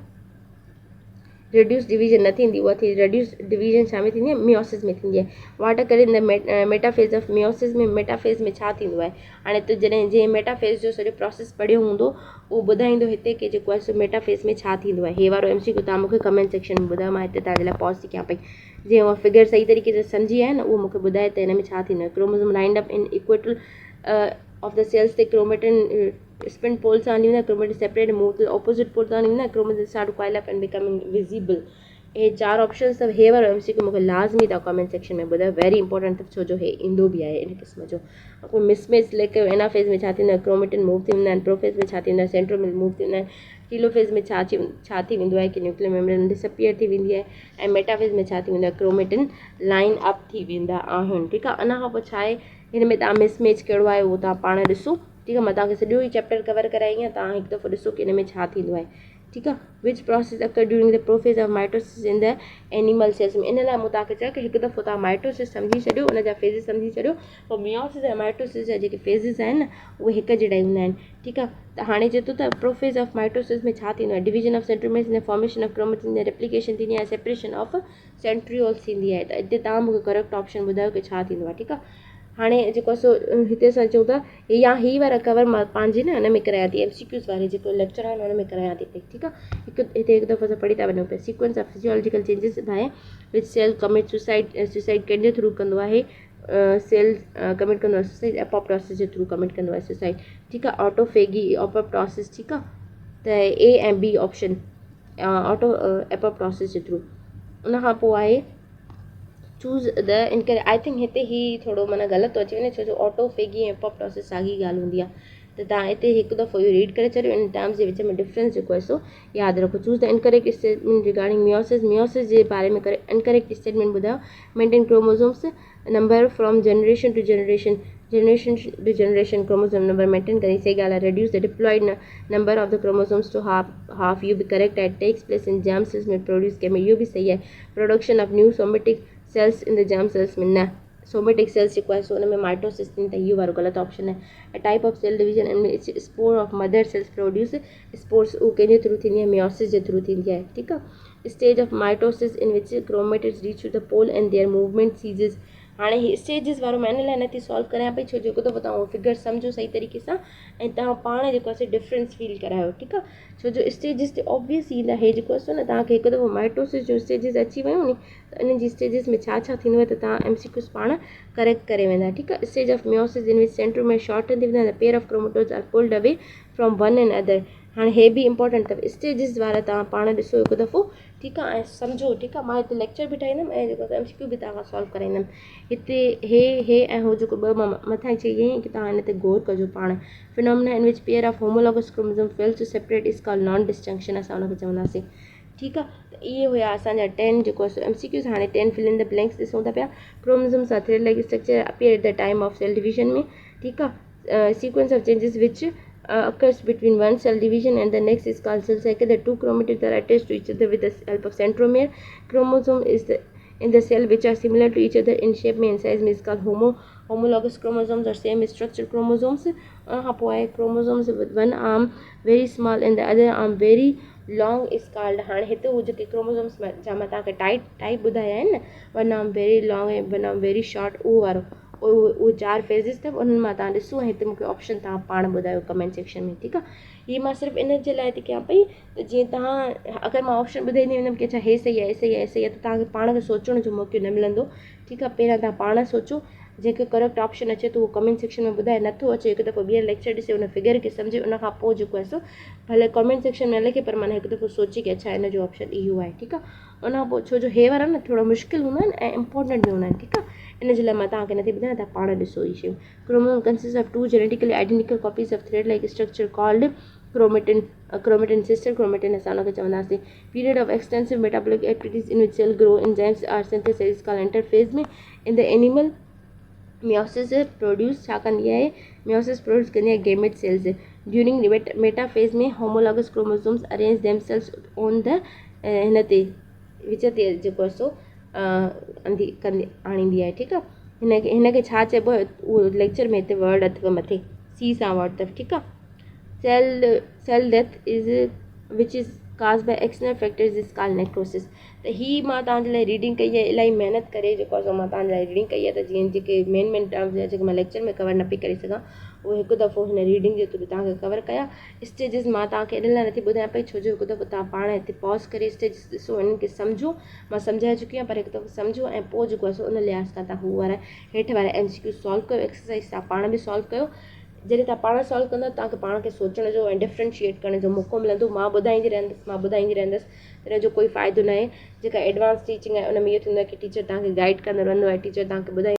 रिड्यूस डिवीजन न थींदी, उहा थी रिड्यूस डिवीजन छा में थींदी आहे, मियोसिस में थींदी आहे। वाट करे in the metaphase of meiosis में, मेटाफेज़ में छा थींदो आहे। हाणे तूं जॾहिं जंहिं मेटाफेज़ जो सॼो प्रोसेस पढ़ियो हूंदो उहो ॿुधाईंदो हिते की जेको आहे सो मेटाफेज़ में छा थींदो आहे। हे वारो MCQ तव्हां मूंखे कमेंट सेक्शन में ॿुधायो, मां हिते तव्हांजे लाइ पॉज़ थी कयां पई। जीअं उहा फिगर सही तरीक़े सां सम्झी आहे न, उहो मूंखे ॿुधाए त हिन में छा थींदो आहे। Chromosome lined up in equatorial of the cells ते क्रोमेटिन स्पिन पोल सां हली वेंदा, chromatin separate move to opposite pole सां हली वेंदा, chromosome start to coil up and becoming visible. हे 4 ऑप्शंस अथव। हे वारो MCQ मूंखे लाज़मी तव्हां कमेंट सेक्शन में ॿुधायो, वेरी इंपॉर्टेंट अथव, छो जो हे ईंदो बि आहे इन क़िस्म जो। कोई मिसमैच लेके एनाफेज़ में छा थींदो आहे, क्रोमेटिन मूव थी वेंदा आहिनि, प्रोफेज़ में छा थींदो आहे, सेंट्रोमियर मूव थी वेंदा आहिनि, टीलोफेज़ में छा थी वेंदो आहे कि न्यूक्लियर मेम्ब्रेन डिसअपियर थी वेंदी आहे, ऐं मेटाफेज़ में छा थी वेंदो आहे, क्रोमेटिन लाइन अप थी वेंदा आहिनि। ठीकु आहे। अञा खां पोइ छा आहे, हिन में तव्हां मिसमैच कहिड़ो आहे उहो तव्हां पाण ॾिसो। ठीकु आहे। मां तव्हांखे सॼो ई चैप्टर कवर कराई आहे, तव्हां हिकु दफ़ो ॾिसो कि हिन में छा थींदो आहे। ठीकु आहे। Which process occur during the prophase of mitosis in the animal cells में। इन लाइ मूं तव्हांखे चयो कि हिकु दफ़ो तव्हां माइटोसिस सम्झी छॾियो, उन जा फेज़िस सम्झी छॾियो, पोइ मियोसिस ऐं माइटोसिस जा जेके फेज़िस आहिनि न उहे हिकु जहिड़ा हूंदा आहिनि। ठीकु आहे। त हाणे चए थो त प्रोफेज़ ऑफ माइटोसिस में छा थींदो आहे, division of centromeres in the formation of chromatin the replication थींदी आहे, सेपरेशन ऑफ सेंट्रियोल्स थींदी आहे। त हिते तव्हां मूंखे करेक्ट ऑप्शन ॿुधायो कि छा थींदो आहे। ठीकु आहे। हाणे जेको सो हिते असां चऊं था या ही वारा कवर मां पंहिंजे न हिन में करायां थी, MCQs वारे जेको लेक्चर आहे हुन में करायां थी पई। ठीकु आहे। हिते हिकु दफ़ो असां पढ़ी था वञूं पिया। Sequence of physiological changes by which cell commit suicide, suicide कंहिंजे थ्रू कंदो आहे, सेल कमिट कंदो आहे सुसाइड, एपोप्टोसिस जे थ्रू कमिट कंदो आहे सुसाइड। ठीकु आहे। Autophagy, apoptosis. ठीकु आहे। त A ऐं B ऑप्शन, ऑटो एपोप्टोसिस जे थ्रू। उन खां पोइ आहे चूज़ द इनकरे। आई थिंक हिते ही थोरो माना ग़लति थो अची वञे, छो जो ऑटोफेगी ऐं एपोप्टोसिस साॻी ॻाल्हि हूंदी आहे। त तव्हां हिते हिकु दफ़ो इहो रीड करे छॾियो, इन टर्म्स जे विच में डिफरेंस जेको आहे सो यादि रखो। Choose the incorrect statement regarding meiosis, meiosis जे बारे में करे इनकरेक्ट स्टेटमेंट ॿुधायो। Maintain chromosomes number from generation to generation, generation to generation chromosome number maintain करी, सही ॻाल्हि आहे। Reduce the diploid number of the chromosomes to half, इहो बि करेक्ट आहे। Takes place in germ cells में प्रोड्यूस कंहिंमें, इहो बि सही आहे। Production of new somatic cells in the germ cells में न, सोमेटिक सेल्स जेको आहे सो हुन में माइटोसिस थींदी, त इहो वारो ग़लति ऑप्शन आहे। Type of cell division in spore of mother cells produce spores, उहो कंहिंजे थ्रू थींदी आहे, मियोसिस जे थ्रू थींदी आहे। ठीकु आहे। Stage of mitosis in which chromatids reach to the pole and their movement ceases. हाणे ही स्टेजिस वारो मां इन लाइ नथी सॉल्व करियां पई, छो जो हिकु दफ़ो तव्हां उहो फिगर सम्झो सही तरीक़े सां ऐं तव्हां पाण जेको आहे डिफरेंस फील करायो। ठीकु आहे। छो जो स्टेजिस ते ऑब्वियस ईंदा, हे जेको आहे न तव्हांखे हिकु दफ़ो माइटोसिस जो स्टेजिस अची वियो नी, त इन जी स्टेजिस में छा छा थींदो आहे त तव्हां MCQs पाण करेक्ट करे वेंदा। ठीकु आहे। स्टेज ऑफ मियोसिस इन विच सेंट्रोमियर शॉर्टन थी वेंदा, the pair of chromatids are pulled away from one and other. हाणे हे बि इंपॉर्टेंट अथव, स्टेजिस वारा तव्हां पाण ॾिसो हिकु दफ़ो। ठीकु आहे। ऐं सम्झो। ठीकु आहे। मां हिते लेक्चर बि ठाहींदमि ऐं जेको MCQ बि तव्हां सॉल्व कराईंदमि। हिते हे ऐं हो जेको ॿ मां मथां चई ईअं ई कि तव्हां हिन ते गौर कजो पाण। Phenomena in which pair of homologous chromosome fail to separate is called non disjunction, असां हुनखे चवंदासीं। ठीकु आहे। त इहे हुया असांजा 10 जेको आहे MCQs। हाणे 10 फिल इन द ब्लैंक्स ॾिसूं था पिया। Chromosomes are thread like structure appear at the time of cell division में। ठीकु आहे। Sequence of changes which occurs between one cell division and the next is called cell cycle. The two chromatids are attached to each other with the help of centromere. Chromosome is in the cell which are similar to each other in shape and size is called homologous chromosomes or same structure chromosomes. Chromosomes with one arm very small and the other arm very long is called. हाणे हिते उहो जेके chromosomes जा मां तव्हांखे type ॿुधाया आहिनि न, वन आर्म वेरी लॉन्ग ऐं वन आर्म वेरी शॉर्ट, उहो वारो उहे 4 फेज़िस अथव, उन्हनि मां तव्हां ॾिसो ऐं हिते मूंखे ऑप्शन तव्हां पाण ॿुधायो कमेंट सेक्शन में। ठीकु आहे। हीअ मां सिर्फ़ु इन जे लाइ थी कयां पई त जीअं तव्हां अगरि मां ऑप्शन ॿुधाईंदी वेंदमि कि अच्छा हे सही आहे, हे सही आहे, हे सही आहे, त तव्हांखे पाण खे सोचण जो मौक़ो न मिलंदो। ठीकु आहे। पहिरियां तव्हां पाण सोचो, जंहिंखे करेक्ट ऑप्शन अचे थो उहो कमेंट सेक्शन में ॿुधाए, नथो अचे हिकु दफ़ो ॿीहर लेक्चर ॾिसे उन फिगर खे सम्झे, उन खां पोइ जेको आहे सो भले कमेंट सेक्शन में लिखे, पर माना हिकु दफ़ो सोचे कि अच्छा हिन जो ऑप्शन इहो आहे। ठीकु आहे। उन खां पोइ छो जो हे वारा न थोरो मुश्किल हूंदा आहिनि ऐं इंपॉर्टेंट बि हूंदा आहिनि। ठीकु आहे। इन जे लाइ मां तव्हांखे नथी ॿुधायां, तव्हां पाण ॾिसो इहे शयूं। Chromosome consist of 2 genetically identical copies of thread like structure called chromatin sister chromatin असां हुनखे चवंदासीं। Period of extensive metabolic activities in which cell grow enzymes are synthesised called interphase में। In the animal meiosis produce छा कंदी आहे, meiosis produce कंदी आहे gamete sales. During metaphase में homologous chromosomes arrange themselves on the हिन ते विच ते जेको आहे सो आणींदी आहे। ठीकु आहे। हिनखे छा चइबो आहे, उहो लेक्चर में हिते वर्ड अथव मथे C सां वर्ड अथव। ठीकु आहे। Cell death is which is caused by external factors is called necrosis. त ही मां तव्हांजे लाइ रीडिंग कई आहे, इलाही महिनत करे जेको आहे मां तव्हांजे लाइ रीडिंग कई आहे। त जीअं जेके मेन टर्म्स जेके मां लेक्चर में कवर न पई करे सघां, उहो हिकु दफ़ो हिन रीडिंग जे थ्रू तव्हांखे कवर कया। स्टेजिस मां तव्हांखे इन लाइ नथी ॿुधायां पई, छो जो हिकु दफ़ो तव्हां पाण हिते पॉज़ करे स्टेजिस ॾिसो, इन्हनि खे सम्झो। मां सम्झाए चुकी आहियां, पर हिकु दफ़ो सम्झो ऐं पोइ जेको आहे उन लिहाज़ सां तव्हां हू वारा हेठि वारा MCQ सॉल्व कयो। एक्सरसाइज़ तव्हां पाण बि सॉल्व कयो। जॾहिं तव्हां पाण सॉल्व कंदव, तव्हांखे पाण खे सोचण जो ऐं डिफ्रेंशिएट करण जो मौक़ो मिलंदो। मां ॿुधाईंदी रहंदसि, हिन जो कोई फ़ाइदो न आहे। जेका एडवांस टीचिंग आहे उन में इहो थींदो आहे कि टीचर तव्हांखे गाइड कंदो रहंदो आहे, टीचर तव्हांखे ॿुधाईंदो